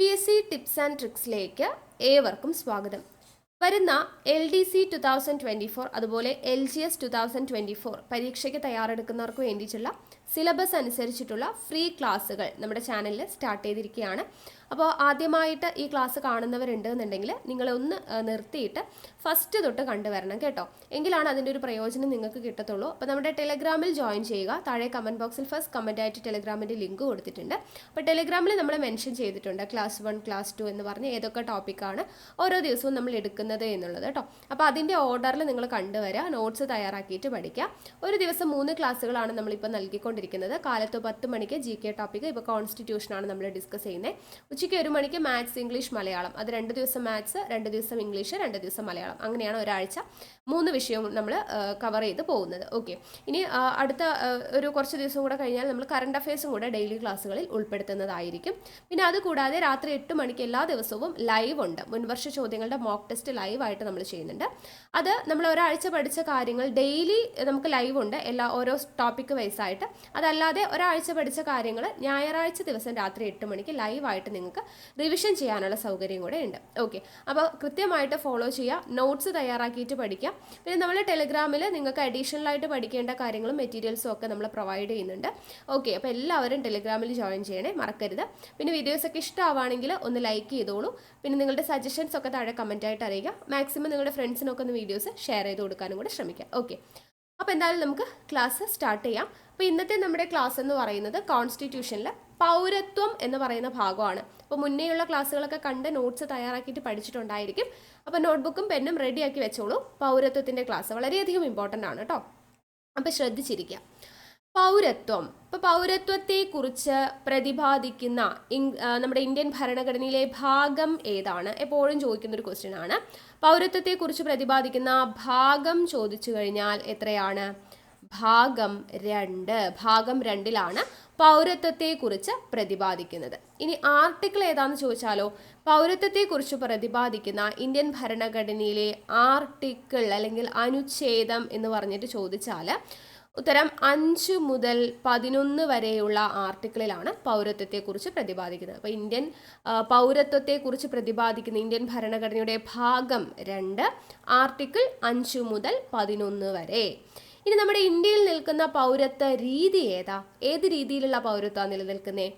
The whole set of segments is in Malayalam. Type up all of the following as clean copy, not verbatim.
PSC ടിപ്സ് ആൻഡ് ട്രിക്സിലേക്ക് ഏവർക്കും സ്വാഗതം. വരുന്ന LDC 2024 അതുപോലെ LGS 2024 പരീക്ഷയ്ക്ക് തയ്യാറെടുക്കുന്നവർക്ക് വേണ്ടിയിട്ടുള്ള സിലബസ് അനുസരിച്ചിട്ടുള്ള ഫ്രീ ക്ലാസ്സുകൾ നമ്മുടെ ചാനലിൽ സ്റ്റാർട്ട് ചെയ്തിരിക്കുകയാണ്. അപ്പോൾ ആദ്യമായിട്ട് ഈ ക്ലാസ് കാണുന്നവരുണ്ട് എന്നുണ്ടെങ്കിൽ നിങ്ങളൊന്ന് നിർത്തിയിട്ട് ഫസ്റ്റ് തൊട്ട് കണ്ടുവരണം കേട്ടോ, എങ്കിലാണ് അതിൻ്റെ ഒരു പ്രയോജനം നിങ്ങൾക്ക് കിട്ടത്തുള്ളൂ. അപ്പോൾ നമ്മുടെ ടെലഗ്രാമിൽ ജോയിൻ ചെയ്യുക. താഴെ കമൻറ്റ് ബോക്സിൽ ഫസ്റ്റ് കമൻ്റ് ആയിട്ട് ടെലഗ്രാമിൻ്റെ ലിങ്ക് കൊടുത്തിട്ടുണ്ട്. അപ്പോൾ ടെലഗ്രാമിൽ നമ്മൾ മെൻഷൻ ചെയ്തിട്ടുണ്ട് ക്ലാസ് 1 ക്ലാസ് 2 എന്ന് പറഞ്ഞ് ഏതൊക്കെ ടോപ്പിക്കാണ് ഓരോ ദിവസവും നമ്മൾ എടുക്കുന്നത് എന്നുള്ളത് കേട്ടോ. അപ്പോൾ അതിൻ്റെ ഓർഡറിൽ നിങ്ങൾ കണ്ടുവരിക, നോട്ട്സ് തയ്യാറാക്കിയിട്ട് പഠിക്കുക. ഒരു ദിവസം 3 ക്ലാസ്സുകളാണ് നമ്മളിപ്പോൾ നൽകിക്കൊണ്ടിരിക്കുന്നത്. കാലത്ത് 10 മണിക്ക് GK ടോപ്പിക്ക്, ഇപ്പോൾ കോൺസ്റ്റിറ്റ്യൂഷനാണ് നമ്മൾ ഡിസ്കസ് ചെയ്യുന്നത്. ഉച്ചയ്ക്ക് 1 മണിക്ക് മാത്സ്, ഇംഗ്ലീഷ്, മലയാളം. അത് 2 ദിവസം മാത്സ്, 2 ദിവസം ഇംഗ്ലീഷ്, 2 ദിവസം മലയാളം. അങ്ങനെയാണ് ഒരാഴ്ച 3 വിഷയവും നമ്മൾ കവർ ചെയ്ത് പോകുന്നത്. ഓക്കെ, ഇനി അടുത്ത ഒരു കുറച്ച് ദിവസം കൂടെ കഴിഞ്ഞാൽ നമ്മൾ കറണ്ട് അഫയേഴ്സും കൂടെ ഡെയിലി ക്ലാസ്സുകളിൽ ഉൾപ്പെടുത്തുന്നതായിരിക്കും. പിന്നെ അതുകൂടാതെ രാത്രി 8 മണിക്ക് എല്ലാ ദിവസവും ലൈവ് ഉണ്ട്. മുൻവർഷ ചോദ്യങ്ങളുടെ മോക്ക് ടെസ്റ്റ് ലൈവായിട്ട് നമ്മൾ ചെയ്യുന്നുണ്ട്. അത് നമ്മൾ ഒരാഴ്ച പഠിച്ച കാര്യങ്ങൾ ഡെയിലി നമുക്ക് ലൈവ് ഉണ്ട്, ഓരോ ടോപ്പിക്ക് വൈസായിട്ട്. അതല്ലാതെ ഒരാഴ്ച പഠിച്ച കാര്യങ്ങൾ ഞായറാഴ്ച ദിവസം രാത്രി 8 മണിക്ക് ലൈവായിട്ട് നിങ്ങൾക്ക് റിവിഷൻ ചെയ്യാനുള്ള സൗകര്യം കൂടെ ഉണ്ട്. ഓക്കെ, അപ്പോൾ കൃത്യമായിട്ട് ഫോളോ ചെയ്യുക, നോട്ട്സ് തയ്യാറാക്കിയിട്ട് പഠിക്കുക. പിന്നെ നമ്മൾ ടെലഗ്രാമിൽ നിങ്ങൾക്ക് അഡീഷണലായിട്ട് പഠിക്കേണ്ട കാര്യങ്ങളും മെറ്റീരിയൽസും ഒക്കെ നമ്മൾ പ്രൊവൈഡ് ചെയ്യുന്നുണ്ട്. ഓക്കെ, അപ്പോൾ എല്ലാവരും ടെലഗ്രാമിൽ ജോയിൻ ചെയ്യണേ, മറക്കരുത്. പിന്നെ വീഡിയോസൊക്കെ ഇഷ്ടമാവുകയാണെങ്കിൽ ഒന്ന് ലൈക്ക് ചെയ്തോളൂ. പിന്നെ നിങ്ങളുടെ സജഷൻസ് ഒക്കെ താഴെ കമൻറ്റായിട്ട് അറിയുക. മാക്സിമം നിങ്ങളുടെ ഫ്രണ്ട്സിനൊക്കെ ഒന്ന് വീഡിയോസ് ഷെയർ ചെയ്ത് കൊടുക്കാനും കൂടെ ശ്രമിക്കുക. ഓക്കെ, അപ്പോൾ എന്തായാലും നമുക്ക് ക്ലാസ് സ്റ്റാർട്ട് ചെയ്യാം. അപ്പോൾ ഇന്നത്തെ നമ്മുടെ ക്ലാസ് എന്ന് പറയുന്നത് കോൺസ്റ്റിറ്റ്യൂഷനിൽ പൗരത്വം എന്ന് പറയുന്ന ഭാഗമാണ്. അപ്പോൾ മുന്നേയുള്ള ക്ലാസ്സുകളൊക്കെ കണ്ട് നോട്ട്സ് തയ്യാറാക്കിയിട്ട് പഠിച്ചിട്ടുണ്ടായിരിക്കും. അപ്പോൾ നോട്ട്ബുക്കും പെന്നും റെഡിയാക്കി വെച്ചോളൂ. പൗരത്വത്തിൻ്റെ ക്ലാസ് വളരെയധികം ഇമ്പോർട്ടൻ്റ് ആണ് കേട്ടോ. അപ്പോൾ ശ്രദ്ധിച്ചിരിക്കുക. പൗരത്വം, ഇപ്പോൾ പൗരത്വത്തെക്കുറിച്ച് പ്രതിപാദിക്കുന്ന നമ്മുടെ ഇന്ത്യൻ ഭരണഘടനയിലെ ഭാഗം ഏതാണ്? എപ്പോഴും ചോദിക്കുന്നൊരു ക്വസ്റ്റ്യൻ ആണ്. പൗരത്വത്തെക്കുറിച്ച് പ്രതിപാദിക്കുന്ന ഭാഗം ചോദിച്ചു കഴിഞ്ഞാൽ എത്രയാണ്? ഭാഗം 2. ഭാഗം 2ലാണ് പൗരത്വത്തെക്കുറിച്ച് പ്രതിപാദിക്കുന്നത്. ഇനി ആർട്ടിക്കിൾ ഏതാണെന്ന് ചോദിച്ചാലോ, പൗരത്വത്തെക്കുറിച്ച് പ്രതിപാദിക്കുന്ന ഇന്ത്യൻ ഭരണഘടനയിലെ ആർട്ടിക്കിൾ അല്ലെങ്കിൽ അനുച്ഛേദം എന്ന് പറഞ്ഞിട്ട് ചോദിച്ചാൽ ഉത്തരം 5 മുതൽ 11 വരെയുള്ള ആർട്ടിക്കിളിലാണ് പൗരത്വത്തെക്കുറിച്ച് പ്രതിപാദിക്കുന്നത്. അപ്പോൾ ഇന്ത്യൻ പൗരത്വത്തെക്കുറിച്ച് പ്രതിപാദിക്കുന്ന ഇന്ത്യൻ ഭരണഘടനയുടെ ഭാഗം 2 ആർട്ടിക്കിൾ 5 മുതൽ 11 വരെ. ഇനി നമ്മുടെ ഇന്ത്യയിൽ നിൽക്കുന്ന പൗരത്വ രീതി ഏത് രീതിയിലുള്ള പൗരത്വമാണ് നിലനിൽക്കുന്നത്?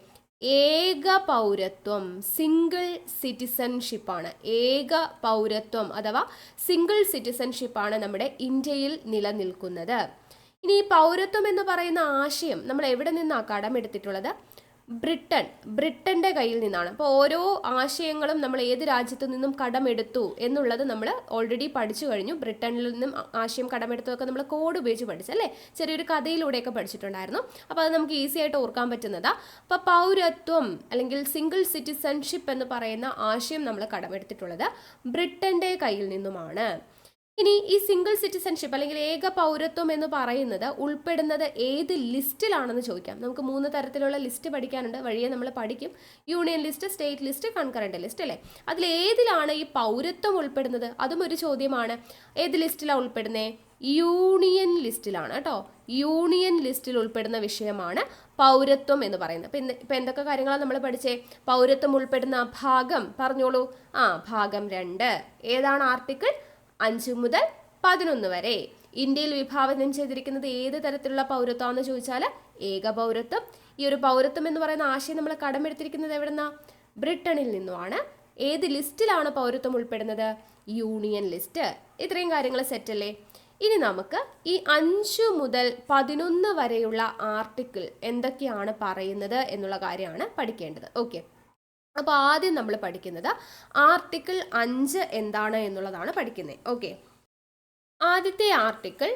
ഏക പൗരത്വം, സിംഗിൾ സിറ്റിസൺഷിപ്പാണ്. ഏക പൗരത്വം അഥവാ സിംഗിൾ സിറ്റിസൺഷിപ്പാണ് നമ്മുടെ ഇന്ത്യയിൽ നിലനിൽക്കുന്നത്. ഇനി ഈ പൗരത്വം എന്ന് പറയുന്ന ആശയം നമ്മൾ എവിടെ നിന്നാണ് കടമെടുത്തിട്ടുള്ളത്? ബ്രിട്ടന്റെ കയ്യിൽ നിന്നാണ്. അപ്പോൾ ഓരോ ആശയങ്ങളും നമ്മൾ ഏത് രാജ്യത്തു നിന്നും കടമെടുത്തു എന്നുള്ളത് നമ്മൾ ഓൾറെഡി പഠിച്ചു കഴിഞ്ഞു. ബ്രിട്ടനിൽ നിന്നും ആശയം കടമെടുത്തതൊക്കെ നമ്മൾ കോഡ് ഉപയോഗിച്ച് പഠിച്ചല്ലേ, ചെറിയൊരു കഥയിലൂടെയൊക്കെ പഠിച്ചിട്ടുണ്ടായിരുന്നു. അപ്പോൾ അത് നമുക്ക് ഈസി ആയിട്ട് ഓർക്കാൻ പറ്റുന്നതാ. അപ്പോൾ പൗരത്വം അല്ലെങ്കിൽ സിംഗിൾ സിറ്റിസൺഷിപ്പ് എന്ന് പറയുന്ന ആശയം നമ്മൾ കടമെടുത്തിട്ടുള്ളത് ബ്രിട്ടന്റെ കയ്യിൽ നിന്നുമാണ്. ഇനി ഈ സിംഗിൾ സിറ്റിസൺഷിപ്പ് അല്ലെങ്കിൽ ഏക പൗരത്വം എന്ന് പറയുന്നത് ഉൾപ്പെടുന്നത് ഏത് ലിസ്റ്റിലാണെന്ന് ചോദിക്കാം. നമുക്ക് 3 തരത്തിലുള്ള ലിസ്റ്റ് പഠിക്കാനുണ്ട്, വഴിയെ നമ്മൾ പഠിക്കും. Union list, state list, concurrent list അല്ലേ. അതിലേതിലാണ് ഈ പൗരത്വം ഉൾപ്പെടുന്നത്? അതും ഒരു ചോദ്യമാണ്. ഏത് ലിസ്റ്റിലാണ് ഉൾപ്പെടുന്നത്? യൂണിയൻ ലിസ്റ്റിലാണ് കേട്ടോ. യൂണിയൻ ലിസ്റ്റിൽ ഉൾപ്പെടുന്ന വിഷയമാണ് പൗരത്വം എന്ന് പറയുന്നത്. ഇപ്പം എന്തൊക്കെ കാര്യങ്ങളാണ് നമ്മൾ പഠിച്ചേ? പൗരത്വം ഉൾപ്പെടുന്ന ഭാഗം പറഞ്ഞോളൂ. ഭാഗം 2. ഏതാണ് ആർട്ടിക്കിൾ? 5 മുതൽ 11 വരെ. ഇന്ത്യയിൽ വിഭാവനം ചെയ്തിരിക്കുന്നത് ഏത് തരത്തിലുള്ള പൗരത്വമാണെന്ന് ചോദിച്ചാൽ ഏക പൗരത്വം. ഈ ഒരു പൗരത്വം എന്ന് പറയുന്ന ആശയം നമ്മൾ കടമെടുത്തിരിക്കുന്നത് എവിടെന്നാ? ബ്രിട്ടനിൽ നിന്നുമാണ്. ഏത് ലിസ്റ്റിലാണ് പൗരത്വം ഉൾപ്പെടുന്നത്? Union list. ഇത്രയും കാര്യങ്ങൾ സെറ്റല്ലേ. ഇനി നമുക്ക് ഈ 5 മുതൽ 11 വരെയുള്ള ആർട്ടിക്കിൾ എന്തൊക്കെയാണ് പറയുന്നത് എന്നുള്ള കാര്യമാണ് പഠിക്കേണ്ടത്. ഓക്കെ, അപ്പോൾ ആദ്യം നമ്മൾ പഠിക്കുന്നത് ആർട്ടിക്കിൾ 5 എന്താണ് എന്നുള്ളതാണ് പഠിക്കുന്നത്. ഓക്കെ, ആദ്യത്തെ ആർട്ടിക്കിൾ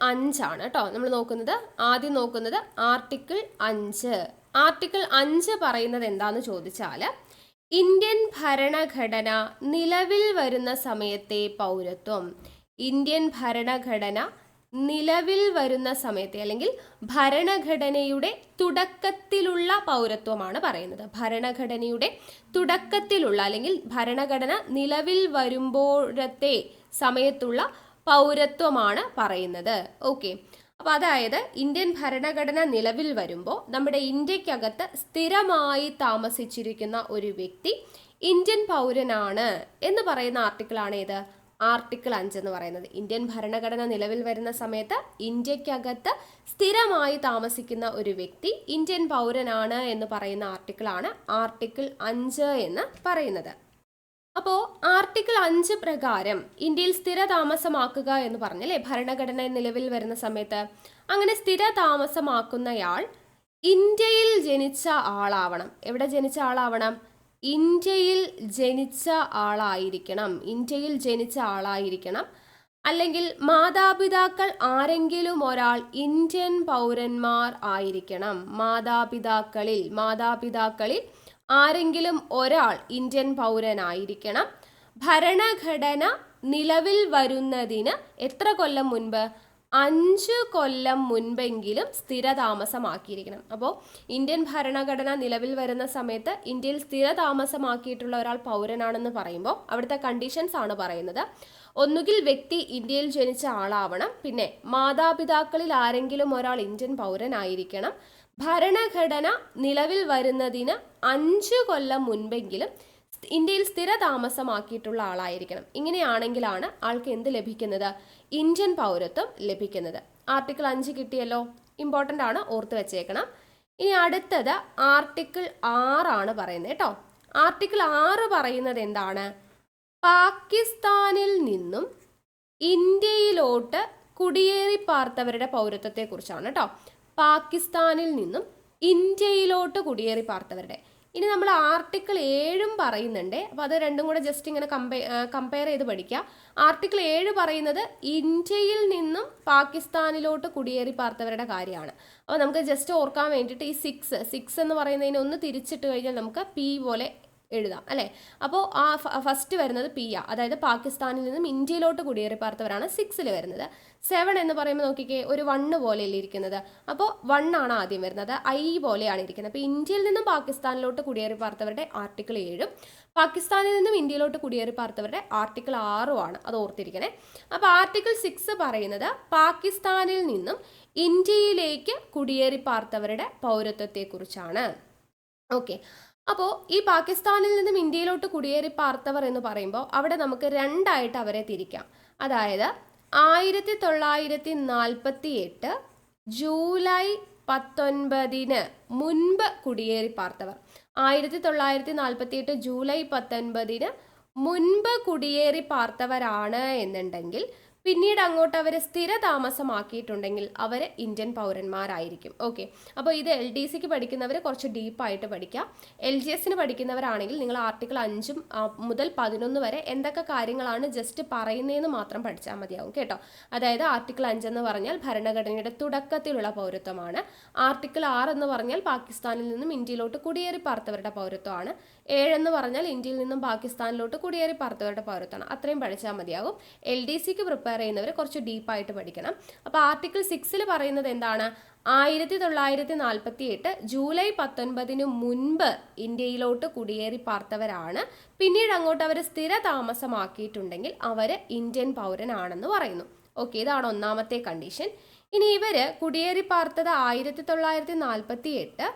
5 ആണ് കേട്ടോ നമ്മൾ നോക്കുന്നത്. ആദ്യം നോക്കുന്നത് ആർട്ടിക്കിൾ 5. ആർട്ടിക്കിൾ 5 പറയുന്നത് എന്താണെന്ന് ചോദിച്ചാൽ ഇന്ത്യൻ ഭരണഘടന നിലവിൽ വരുന്ന സമയത്തെ പൗരത്വം. ഇന്ത്യൻ ഭരണഘടന നിലവിൽ വരുന്ന സമയത്തെ അല്ലെങ്കിൽ ഭരണഘടനയുടെ തുടക്കത്തിലുള്ള പൗരത്വമാണ് പറയുന്നത്. ഭരണഘടനയുടെ തുടക്കത്തിലുള്ള അല്ലെങ്കിൽ ഭരണഘടന നിലവിൽ വരുമ്പോഴത്തെ സമയത്തുള്ള പൗരത്വമാണ് പറയുന്നത്. ഓക്കെ, അപ്പോൾ അതായത് ഇന്ത്യൻ ഭരണഘടന നിലവിൽ വരുമ്പോൾ നമ്മുടെ ഇന്ത്യക്കകത്ത് സ്ഥിരമായി താമസിച്ചിരിക്കുന്ന ഒരു വ്യക്തി ഇന്ത്യൻ പൗരനാണ് എന്ന് പറയുന്ന ആർട്ടിക്കിളാണ് ഏത്? ആർട്ടിക്കിൾ 5 എന്ന് പറയുന്നത്. ഇന്ത്യൻ ഭരണഘടന നിലവിൽ വരുന്ന സമയത്ത് ഇന്ത്യക്കകത്ത് സ്ഥിരമായി താമസിക്കുന്ന ഒരു വ്യക്തി ഇന്ത്യൻ പൗരനാണ് എന്ന് പറയുന്ന ആർട്ടിക്കിളാണ് ആർട്ടിക്കിൾ 5 എന്ന് പറയുന്നത്. അപ്പോൾ ആർട്ടിക്കിൾ 5 പ്രകാരം ഇന്ത്യയിൽ സ്ഥിര താമസമാക്കുക എന്ന് പറഞ്ഞല്ലേ ഭരണഘടന നിലവിൽ വരുന്ന സമയത്ത്. അങ്ങനെ സ്ഥിര താമസമാക്കുന്നയാൾ ഇന്ത്യയിൽ ജനിച്ച ആളാവണം. എവിടെ ജനിച്ച ആളാവണം? ഇന്ത്യയിൽ ജനിച്ച ആളായിരിക്കണം. ഇന്ത്യയിൽ ജനിച്ച ആളായിരിക്കണം. അല്ലെങ്കിൽ മാതാപിതാക്കൾ ആരെങ്കിലും ഒരാൾ ഇന്ത്യൻ പൗരന്മാർ ആയിരിക്കണം. മാതാപിതാക്കളിൽ ആരെങ്കിലും ഒരാൾ ഇന്ത്യൻ പൗരനായിരിക്കണം. ഭരണഘടന നിലവിൽ വരുന്നതിന് എത്ര കൊല്ലം മുൻപ്? 5 കൊല്ലം മുൻപെങ്കിലും സ്ഥിരതാമസമാക്കിയിരിക്കണം. അപ്പോൾ ഇന്ത്യൻ ഭരണഘടന നിലവിൽ വരുന്ന സമയത്ത് ഇന്ത്യയിൽ സ്ഥിരതാമസമാക്കിയിട്ടുള്ള ഒരാൾ പൗരനാണെന്ന് പറയുമ്പോൾ അവിടുത്തെ കണ്ടീഷൻസ് ആണ് പറയുന്നത്. ഒന്നുകിൽ വ്യക്തി ഇന്ത്യയിൽ ജനിച്ച ആളാവണം, പിന്നെ മാതാപിതാക്കളിൽ ആരെങ്കിലും ഒരാൾ ഇന്ത്യൻ പൗരനായിരിക്കണം, ഭരണഘടന നിലവിൽ വരുന്നതിന് 5 കൊല്ലം മുൻപെങ്കിലും ഇന്ത്യയിൽ സ്ഥിര താമസമാക്കിയിട്ടുള്ള ആളായിരിക്കണം. ഇങ്ങനെയാണെങ്കിലാണ് ആൾക്ക് എന്ത് ലഭിക്കുന്നത്? ഇന്ത്യൻ പൗരത്വം ലഭിക്കുന്നത്. ആർട്ടിക്കിൾ 5 കിട്ടിയല്ലോ, ഇമ്പോർട്ടൻ്റ് ആണ്, ഓർത്ത് വെച്ചേക്കണം. ഇനി അടുത്തത് ആർട്ടിക്കിൾ 6 ആണ് പറയുന്നത് കേട്ടോ. ആർട്ടിക്കിൾ 6 പറയുന്നത് എന്താണ്? പാകിസ്ഥാനിൽ നിന്നും ഇന്ത്യയിലോട്ട് കുടിയേറി പാർത്തവരുടെ പൗരത്വത്തെ കുറിച്ചാണ് കേട്ടോ. പാകിസ്ഥാനിൽ നിന്നും ഇന്ത്യയിലോട്ട് കുടിയേറി പാർത്തവരുടെ. ഇനി നമ്മൾ ആർട്ടിക്കിൾ 7 പറയുന്നുണ്ട്. അപ്പോൾ അത് രണ്ടും കൂടെ ജസ്റ്റ് ഇങ്ങനെ കമ്പയർ ചെയ്ത് പഠിക്കുക. ആർട്ടിക്കിൾ 7 പറയുന്നത് ഇന്ത്യയിൽ നിന്നും പാകിസ്ഥാനിലോട്ട് കുടിയേറി പാർത്തവരുടെ കാര്യമാണ്. അപ്പോൾ നമുക്ക് ജസ്റ്റ് ഓർക്കാൻ വേണ്ടിയിട്ട് ഈ 6 എന്ന് പറയുന്നതിന് ഒന്ന് തിരിച്ചിട്ട് കഴിഞ്ഞാൽ നമുക്ക് പി പോലെ എഴുതാം അല്ലേ. അപ്പോൾ ആ ഫസ്റ്റ് വരുന്നത് പി ആ, അതായത് പാകിസ്ഥാനിൽ നിന്നും ഇന്ത്യയിലോട്ട് കുടിയേറി പാർത്തവരാണ് 6 വരുന്നത്. 7 എന്ന് പറയുമ്പോൾ നോക്കിക്കേ, ഒരു 1 പോലെയല്ലേ ഇരിക്കുന്നത്. അപ്പോൾ 1 ആണ് ആദ്യം വരുന്നത്, ഐ പോലെയാണ് ഇരിക്കുന്നത്. അപ്പോൾ ഇന്ത്യയിൽ നിന്നും പാകിസ്ഥാനിലോട്ട് കുടിയേറി പാർത്തവരുടെ ആർട്ടിക്കിൾ 7, പാകിസ്ഥാനിൽ നിന്നും ഇന്ത്യയിലോട്ട് കുടിയേറി പാർത്തവരുടെ ആർട്ടിക്കിൾ 6 ആണ്. അത് ഓർത്തിരിക്കണേ. അപ്പോൾ ആർട്ടിക്കിൾ 6 പറയുന്നത് പാകിസ്ഥാനിൽ നിന്നും ഇന്ത്യയിലേക്ക് കുടിയേറി പാർത്തവരുടെ പൗരത്വത്തെക്കുറിച്ചാണ്. ഓക്കെ. അപ്പോൾ ഈ പാകിസ്ഥാനിൽ നിന്നും ഇന്ത്യയിലോട്ട് കുടിയേറി പാർത്തവർ എന്ന് പറയുമ്പോൾ അവിടെ നമുക്ക് രണ്ടായിട്ട് അവരെ തിരിക്കാം. അതായത് 1948 ജൂലൈ 19 മുൻപ് കുടിയേറി പാർത്തവർ. 1948 ജൂലൈ 19 മുൻപ് കുടിയേറി പാർത്തവരാണ് എന്നുണ്ടെങ്കിൽ പിന്നീട് അങ്ങോട്ട് അവർ സ്ഥിര താമസമാക്കിയിട്ടുണ്ടെങ്കിൽ അവർ ഇന്ത്യൻ പൗരന്മാരായിരിക്കും. ഓക്കെ. അപ്പോൾ ഇത് LDC പഠിക്കുന്നവർ കുറച്ച് ഡീപ്പായിട്ട് പഠിക്കുക. LGS പഠിക്കുന്നവരാണെങ്കിൽ നിങ്ങൾ ആർട്ടിക്കിൾ 5 മുതൽ 11 വരെ എന്തൊക്കെ കാര്യങ്ങളാണ് ജസ്റ്റ് പറയുന്നതെന്ന് മാത്രം പഠിച്ചാൽ മതിയാവും കേട്ടോ. അതായത് ആർട്ടിക്കിൾ 5 എന്ന് പറഞ്ഞാൽ ഭരണഘടനയുടെ തുടക്കത്തിലുള്ള പൗരത്വമാണ്. ആർട്ടിക്കിൾ 6 എന്ന് പറഞ്ഞാൽ പാകിസ്ഥാനിൽ നിന്നും ഇന്ത്യയിലോട്ട് കുടിയേറി പാർത്തവരുടെ പൗരത്വമാണ്. 7 എന്ന് പറഞ്ഞാൽ ഇന്ത്യയിൽ നിന്നും പാകിസ്ഥാനിലോട്ട് കുടിയേറി പാർത്തവരുടെ പൗരത്വമാണ്. അത്രയും പഠിച്ചാൽ മതിയാകും. LDC പ്രിപ്പയർ ചെയ്യുന്നവർ കുറച്ച് ഡീപ്പായിട്ട് പഠിക്കണം. അപ്പോൾ ആർട്ടിക്കിൾ 6 പറയുന്നത് എന്താണ്? 1948 ജൂലൈ 19 മുൻപ് ഇന്ത്യയിലോട്ട് കുടിയേറി പാർത്തവരാണ്. പിന്നീട് അങ്ങോട്ട് അവർ സ്ഥിര താമസമാക്കിയിട്ടുണ്ടെങ്കിൽ അവർ ഇന്ത്യൻ പൗരനാണെന്ന് പറയുന്നു. ഓക്കെ, ഇതാണ് ഒന്നാമത്തെ കണ്ടീഷൻ. ഇനി ഇവര് കുടിയേറി പാർത്തത് 1948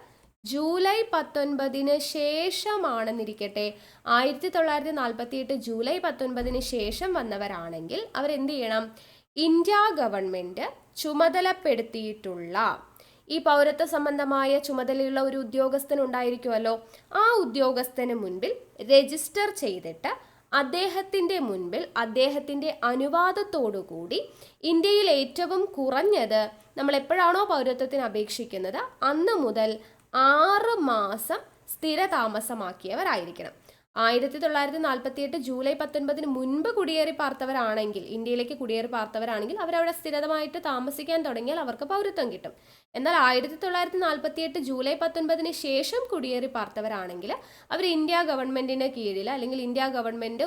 ജൂലൈ 19 ശേഷമാണെന്നിരിക്കട്ടെ. 1948 ജൂലൈ 19 ശേഷം വന്നവരാണെങ്കിൽ അവരെന്ത് ചെയ്യണം? ഇന്ത്യ ഗവൺമെൻറ് ചുമതലപ്പെടുത്തിയിട്ടുള്ള ഈ പൗരത്വ സംബന്ധമായ ചുമതലയുള്ള ഒരു ഉദ്യോഗസ്ഥൻ ഉണ്ടായിരിക്കുമല്ലോ, ആ ഉദ്യോഗസ്ഥന് മുൻപിൽ രജിസ്റ്റർ ചെയ്തിട്ട് അദ്ദേഹത്തിൻ്റെ മുൻപിൽ അദ്ദേഹത്തിൻ്റെ അനുവാദത്തോടുകൂടി ഇന്ത്യയിൽ ഏറ്റവും കുറഞ്ഞത് നമ്മൾ എപ്പോഴാണോ പൗരത്വത്തിന് അപേക്ഷിക്കുന്നത് അന്ന് മുതൽ 6 മാസം സ്ഥിര താമസമാക്കിയവരായിരിക്കണം. 1948 ജൂലൈ 19 മുൻപ് കുടിയേറി പാർത്തവരാണെങ്കിൽ, ഇന്ത്യയിലേക്ക് കുടിയേറി പാർത്തവരാണെങ്കിൽ അവരവിടെ സ്ഥിരമായിട്ട് താമസിക്കാൻ തുടങ്ങിയാൽ അവർക്ക് പൗരത്വം കിട്ടും. എന്നാൽ 1948 ജൂലൈ 19 ശേഷം കുടിയേറി പാർത്തവരാണെങ്കിൽ അവർ ഇന്ത്യ ഗവൺമെൻറ്റിന് കീഴിൽ അല്ലെങ്കിൽ ഇന്ത്യ ഗവൺമെൻറ്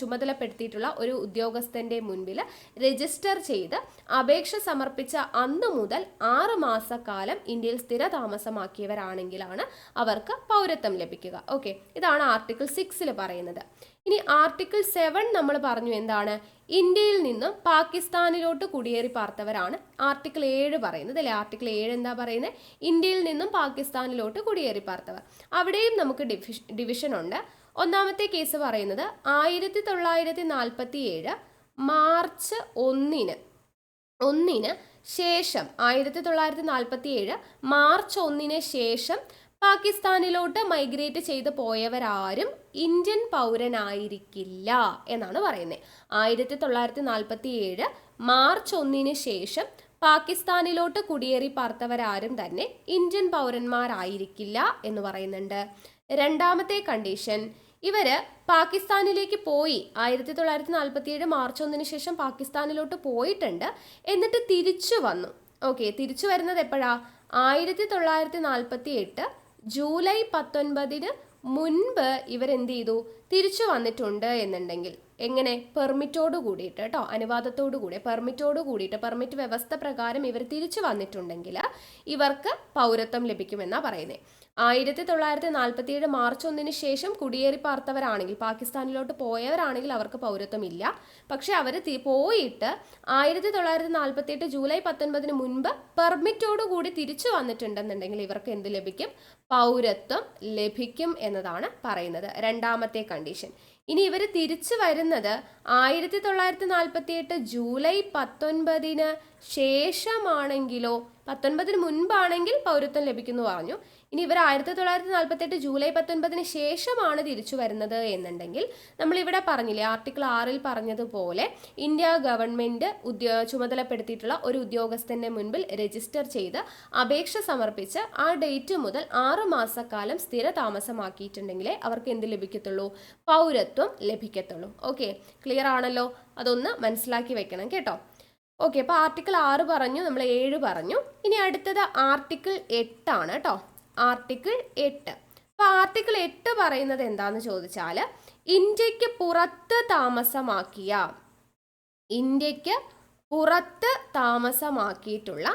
ചുമതലപ്പെടുത്തിയിട്ടുള്ള ഒരു ഉദ്യോഗസ്ഥൻ്റെ മുൻപിൽ രജിസ്റ്റർ ചെയ്ത് അപേക്ഷ സമർപ്പിച്ച അന്ന് മുതൽ 6 മാസക്കാലം ഇന്ത്യയിൽ സ്ഥിര താമസമാക്കിയവരാണെങ്കിലാണ് അവർക്ക് പൗരത്വം ലഭിക്കുക. ഓക്കെ, ഇതാണ് ആർട്ടിക്കിൾ 6 പറയുന്നത്. ഇനി ആർട്ടിക്കിൾ 7 നമ്മൾ പറഞ്ഞു എന്താണ്, ഇന്ത്യയിൽ നിന്നും പാകിസ്ഥാനിലോട്ട് കുടിയേറി പാർത്തവരാണ് ആർട്ടിക്കിൾ 7 പറയുന്നത് അല്ലെ. ആർട്ടിക്കിൾ 7 എന്താ പറയുന്നത്, ഇന്ത്യയിൽ നിന്നും പാകിസ്ഥാനിലോട്ട് കുടിയേറി പാർത്തവർ. അവിടെയും നമുക്ക് ഡിവിഷൻ ഉണ്ട്. ഒന്നാമത്തെ കേസ് പറയുന്നത് 1947 മാർച്ച് 1 ശേഷം 1947 മാർച്ച് 1 ശേഷം പാകിസ്ഥാനിലോട്ട് മൈഗ്രേറ്റ് ചെയ്ത് പോയവരാരും ഇന്ത്യൻ പൗരനായിരിക്കില്ല എന്നാണ് പറയുന്നത്. 1947 മാർച്ച് 1 ശേഷം പാകിസ്ഥാനിലോട്ട് കുടിയേറി പാർത്തവരാരും തന്നെ ഇന്ത്യൻ പൗരന്മാരായിരിക്കില്ല എന്ന് പറയുന്നുണ്ട്. രണ്ടാമത്തെ കണ്ടീഷൻ, ഇവര് പാകിസ്ഥാനിലേക്ക് പോയി 1947 മാർച്ച് 1 ശേഷം പാകിസ്ഥാനിലോട്ട് പോയിട്ടുണ്ട്, എന്നിട്ട് തിരിച്ചു വന്നു. ഓക്കെ, തിരിച്ചു വരുന്നത് എപ്പോഴാ, 1948 ജൂലൈ 19 മുൻപ് ഇവരെന്ത് ചെയ്തു, തിരിച്ചു വന്നിട്ടുണ്ട് എന്നുണ്ടെങ്കിൽ എങ്ങനെ, പെർമിറ്റോട് കൂടിയിട്ട് കേട്ടോ, അനുവാദത്തോടു കൂടി പെർമിറ്റോട് കൂടിയിട്ട് പെർമിറ്റ് വ്യവസ്ഥ പ്രകാരം ഇവർ തിരിച്ചു വന്നിട്ടുണ്ടെങ്കിൽ ഇവർക്ക് പൗരത്വം ലഭിക്കുമെന്നാണ് പറയുന്നത്. 1947 മാർച്ച് 1 ശേഷം കുടിയേറി പാർത്തവരാണെങ്കിൽ, പാകിസ്ഥാനിലോട്ട് പോയവരാണെങ്കിൽ അവർക്ക് പൗരത്വം ഇല്ല. പക്ഷെ അവർ പോയിട്ട് 1948 ജൂലൈ 19 മുൻപ് പെർമിറ്റോട് കൂടി തിരിച്ചു വന്നിട്ടുണ്ടെന്നുണ്ടെങ്കിൽ ഇവർക്ക് എന്ത് ലഭിക്കും, പൗരത്വം ലഭിക്കും എന്നതാണ് പറയുന്നത്, രണ്ടാമത്തെ കണ്ടീഷൻ. ഇനി ഇവർ തിരിച്ചു വരുന്നത് 1948 ജൂലൈ 19 ശേഷമാണെങ്കിലോ, 19 മുൻപാണെങ്കിൽ പൗരത്വം ലഭിക്കുന്നു പറഞ്ഞു. ഇനി ഇവർ 1948 ജൂലൈ 19 ശേഷമാണ് തിരിച്ചു വരുന്നത് എന്നുണ്ടെങ്കിൽ നമ്മൾ ഇവിടെ പറഞ്ഞില്ലേ, ആർട്ടിക്കിൾ 6 പറഞ്ഞതുപോലെ ഇന്ത്യ ഗവൺമെന്റ് ചുമതലപ്പെടുത്തിയിട്ടുള്ള ഒരു ഉദ്യോഗസ്ഥന്റെ മുൻപിൽ രജിസ്റ്റർ ചെയ്ത് അപേക്ഷ സമർപ്പിച്ച് ആ ഡേറ്റ് മുതൽ 6 മാസക്കാലം സ്ഥിര താമസമാക്കിയിട്ടുണ്ടെങ്കിലേ അവർക്ക് എന്ത് ലഭിക്കത്തുള്ളൂ, പൗരത്വം ലഭിക്കത്തുള്ളൂ. ഓക്കെ, ക്ലിയർ ആണല്ലോ, അതൊന്ന് മനസ്സിലാക്കി വെക്കണം കേട്ടോ. ഓക്കെ, അപ്പോൾ ആർട്ടിക്കിൾ 6 പറഞ്ഞു, നമ്മൾ 7 പറഞ്ഞു. ഇനി അടുത്തത് ആർട്ടിക്കിൾ 8 ആണ് കേട്ടോ. ആർട്ടിക്കിൾ 8. അപ്പോൾ ആർട്ടിക്കിൾ 8 പറയുന്നത് എന്താന്ന് ചോദിച്ചാൽ, ഇന്ത്യക്ക് പുറത്ത് താമസമാക്കിയിട്ടുള്ള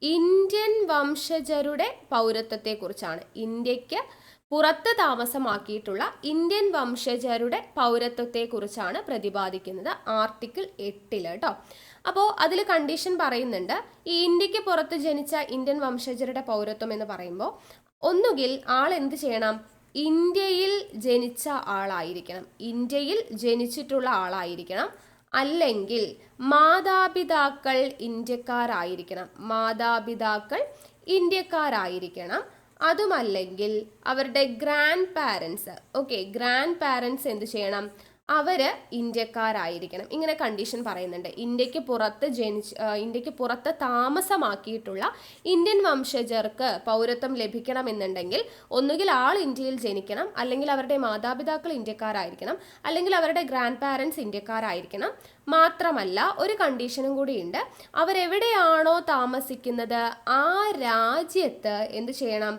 ഇന്ത്യൻ വംശജരുടെ പൗരത്വത്തെക്കുറിച്ചാണ്. ഇന്ത്യക്ക് പുറത്ത് താമസമാക്കിയിട്ടുള്ള ഇന്ത്യൻ വംശജരുടെ പൗരത്വത്തെക്കുറിച്ചാണ് പ്രതിപാദിക്കുന്നത് ആർട്ടിക്കിൾ 8 കേട്ടോ. അപ്പോൾ അതിൽ കണ്ടീഷൻ പറയുന്നുണ്ട്, ഈ ഇന്ത്യക്ക് പുറത്ത് ജനിച്ച ഇന്ത്യൻ വംശജരുടെ പൗരത്വം എന്ന് പറയുമ്പോൾ ഒന്നുകിൽ ആൾ എന്ത് ചെയ്യണം, ഇന്ത്യയിൽ ജനിച്ച ആളായിരിക്കണം, ഇന്ത്യയിൽ ജനിച്ചിട്ടുള്ള ആളായിരിക്കണം, അല്ലെങ്കിൽ മാതാപിതാക്കൾ ഇന്ത്യക്കാരായിരിക്കണം, അതുമല്ലെങ്കിൽ അവരുടെ ഗ്രാൻഡ് പാരൻസ് എന്ത് ചെയ്യണം, അവര് ഇന്ത്യക്കാരായിരിക്കണം. ഇങ്ങനെ കണ്ടീഷൻ പറയുന്നുണ്ട്. ഇന്ത്യക്ക് പുറത്ത് താമസമാക്കിയിട്ടുള്ള ഇന്ത്യൻ വംശജർക്ക് പൗരത്വം ലഭിക്കണമെന്നുണ്ടെങ്കിൽ ഒന്നുകിൽ ആൾ ഇന്ത്യയിൽ ജനിക്കണം, അല്ലെങ്കിൽ അവരുടെ മാതാപിതാക്കൾ ഇന്ത്യക്കാരായിരിക്കണം, അല്ലെങ്കിൽ അവരുടെ ഗ്രാൻഡ് പാരൻസ് ഇന്ത്യക്കാരായിരിക്കണം. മാത്രമല്ല ഒരു കണ്ടീഷനും കൂടിയുണ്ട്, അവരെവിടെയാണോ താമസിക്കുന്നത് ആ രാജ്യത്ത് എന്ത് ചെയ്യണം,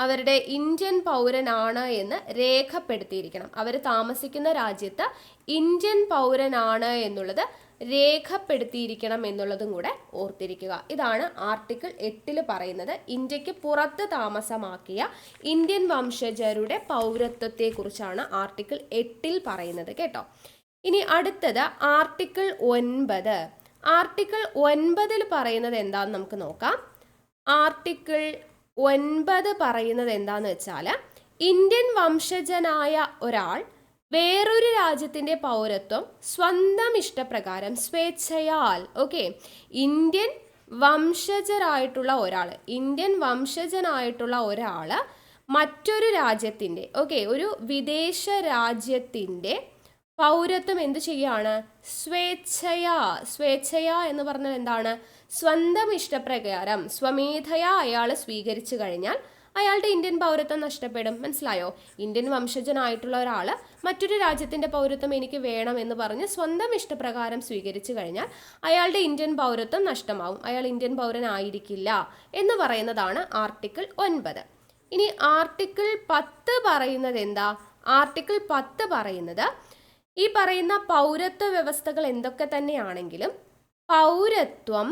അവരുടെ ഇന്ത്യൻ പൗരനാണ് എന്ന് രേഖപ്പെടുത്തിയിരിക്കണം. അവർ താമസിക്കുന്ന രാജ്യത്ത് ഇന്ത്യൻ പൗരനാണ് എന്നുള്ളത് രേഖപ്പെടുത്തിയിരിക്കണം എന്നുള്ളതും കൂടെ ഓർത്തിരിക്കുക. ഇതാണ് ആർട്ടിക്കിൾ 8 പറയുന്നത്, ഇന്ത്യക്ക് പുറത്ത് താമസമാക്കിയ ഇന്ത്യൻ വംശജരുടെ പൗരത്വത്തെക്കുറിച്ചാണ് ആർട്ടിക്കിൾ 8 പറയുന്നത് കേട്ടോ. ഇനി അടുത്തത് ആർട്ടിക്കിൾ 9. ആർട്ടിക്കിൾ 9 പറയുന്നത് എന്താന്ന് നമുക്ക് നോക്കാം. ആർട്ടിക്കിൾ 9 പറയുന്നത് എന്താന്ന് വെച്ചാൽ, ഇന്ത്യൻ വംശജനായ ഒരാൾ വേറൊരു രാജ്യത്തിന്റെ പൗരത്വം സ്വന്തം ഇഷ്ടപ്രകാരം സ്വേച്ഛയാൽ, ഓക്കെ, ഇന്ത്യൻ വംശജനായിട്ടുള്ള ഒരാൾ മറ്റൊരു രാജ്യത്തിന്റെ, ഓക്കെ, ഒരു വിദേശ രാജ്യത്തിന്റെ പൗരത്വം എന്ത് ചെയ്യാണ്, സ്വേച്ഛയാ എന്ന് പറഞ്ഞാൽ എന്താണ്, സ്വന്തം ഇഷ്ടപ്രകാരം സ്വമേധയാ അയാൾ സ്വീകരിച്ചു കഴിഞ്ഞാൽ അയാളുടെ ഇന്ത്യൻ പൗരത്വം നഷ്ടപ്പെടും. മനസ്സിലായോ? ഇന്ത്യൻ വംശജനായിട്ടുള്ള ഒരാൾ മറ്റൊരു രാജ്യത്തിന്റെ പൗരത്വം എനിക്ക് വേണം എന്ന് പറഞ്ഞ് സ്വന്തം ഇഷ്ടപ്രകാരം സ്വീകരിച്ചു കഴിഞ്ഞാൽ അയാളുടെ ഇന്ത്യൻ പൗരത്വം നഷ്ടമാവും, അയാൾ ഇന്ത്യൻ പൗരനായിരിക്കില്ല എന്ന് പറയുന്നതാണ് ആർട്ടിക്കിൾ 9. ഇനി ആർട്ടിക്കിൾ 10 പറയുന്നത് എന്താ? ആർട്ടിക്കിൾ 10 പറയുന്നത്, ഈ പറയുന്ന പൗരത്വ വ്യവസ്ഥകൾ എന്തൊക്കെ തന്നെയാണെങ്കിലും പൗരത്വം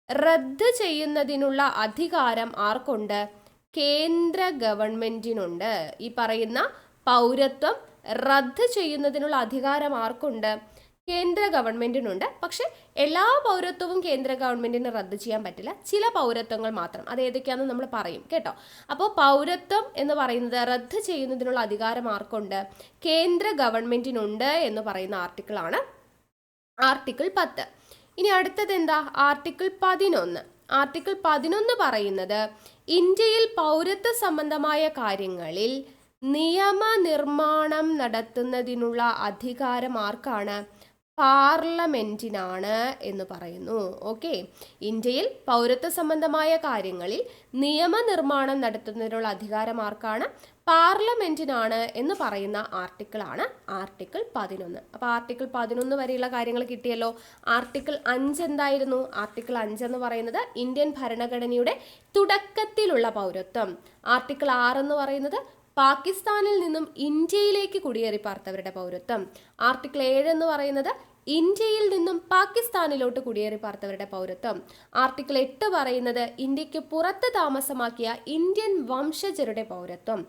റദ്ദ് ചെയ്യുന്നതിനുള്ള അധികാരം ആർക്കുണ്ട്? കേന്ദ്ര ഗവൺമെന്റിനുണ്ട്. ഈ പറയുന്ന പൗരത്വം റദ്ദ് ചെയ്യുന്നതിനുള്ള അധികാരം ആർക്കുണ്ട്? കേന്ദ്ര ഗവൺമെന്റിനുണ്ട്. പക്ഷെ എല്ലാ പൗരത്വവും കേന്ദ്ര ഗവൺമെന്റിന് റദ്ദ് ചെയ്യാൻ പറ്റില്ല. ചില പൗരത്വങ്ങൾ മാത്രം. അത് ഏതൊക്കെയാണെന്ന് നമ്മൾ പറയും കേട്ടോ. അപ്പോൾ പൗരത്വം എന്ന് പറയുന്നത് റദ്ദ് ചെയ്യുന്നതിനുള്ള അധികാരം ആർക്കുണ്ട്? കേന്ദ്ര ഗവൺമെന്റിനുണ്ട് എന്ന് പറയുന്ന ആർട്ടിക്കിളാണ് ആർട്ടിക്കിൾ 10. ഇനി അടുത്തത് എന്താ? ആർട്ടിക്കിൾ 11. ആർട്ടിക്കിൾ 11 പറയുന്നത് ഇന്ത്യയിൽ പൗരത്വ സംബന്ധമായ കാര്യങ്ങളിൽ നിയമനിർമ്മാണം നടത്തുന്നതിനുള്ള അധികാരം ആർക്കാണ്? പാർലമെന്റിനാണ് എന്ന് പറയുന്നു. ഓക്കെ, ഇന്ത്യയിൽ പൗരത്വ സംബന്ധമായ കാര്യങ്ങളിൽ നിയമനിർമ്മാണം നടത്തുന്നതിനുള്ള അധികാരം ആർക്കാണ്? പാർലമെന്റിനാണ് എന്ന് പറയുന്ന ആർട്ടിക്കിളാണ് ആർട്ടിക്കിൾ 11. അപ്പോൾ ആർട്ടിക്കിൾ 11 വരെയുള്ള കാര്യങ്ങൾ കിട്ടിയല്ലോ. ആർട്ടിക്കിൾ 5 എന്തായിരുന്നു? ആർട്ടിക്കിൾ 5 എന്ന് പറയുന്നത് ഇന്ത്യൻ ഭരണഘടനയുടെ തുടക്കത്തിലുള്ള പൗരത്വം. ആർട്ടിക്കിൾ 6 എന്ന് പറയുന്നത് പാകിസ്ഥാനിൽ നിന്നും ഇന്ത്യയിലേക്ക് കുടിയേറി പാർത്തവരുടെ പൗരത്വം. ആർട്ടിക്കിൾ 7 എന്ന് പറയുന്നത് ഇന്ത്യയിൽ നിന്നും പാകിസ്ഥാനിലോട്ട് കുടിയേറി പാർത്തവരുടെ പൗരത്വം. ആർട്ടിക്കിൾ 8 പറയുന്നത് ഇന്ത്യക്ക് പുറത്ത് താമസമാക്കിയ ഇന്ത്യൻ വംശജരുടെ പൗരത്വം.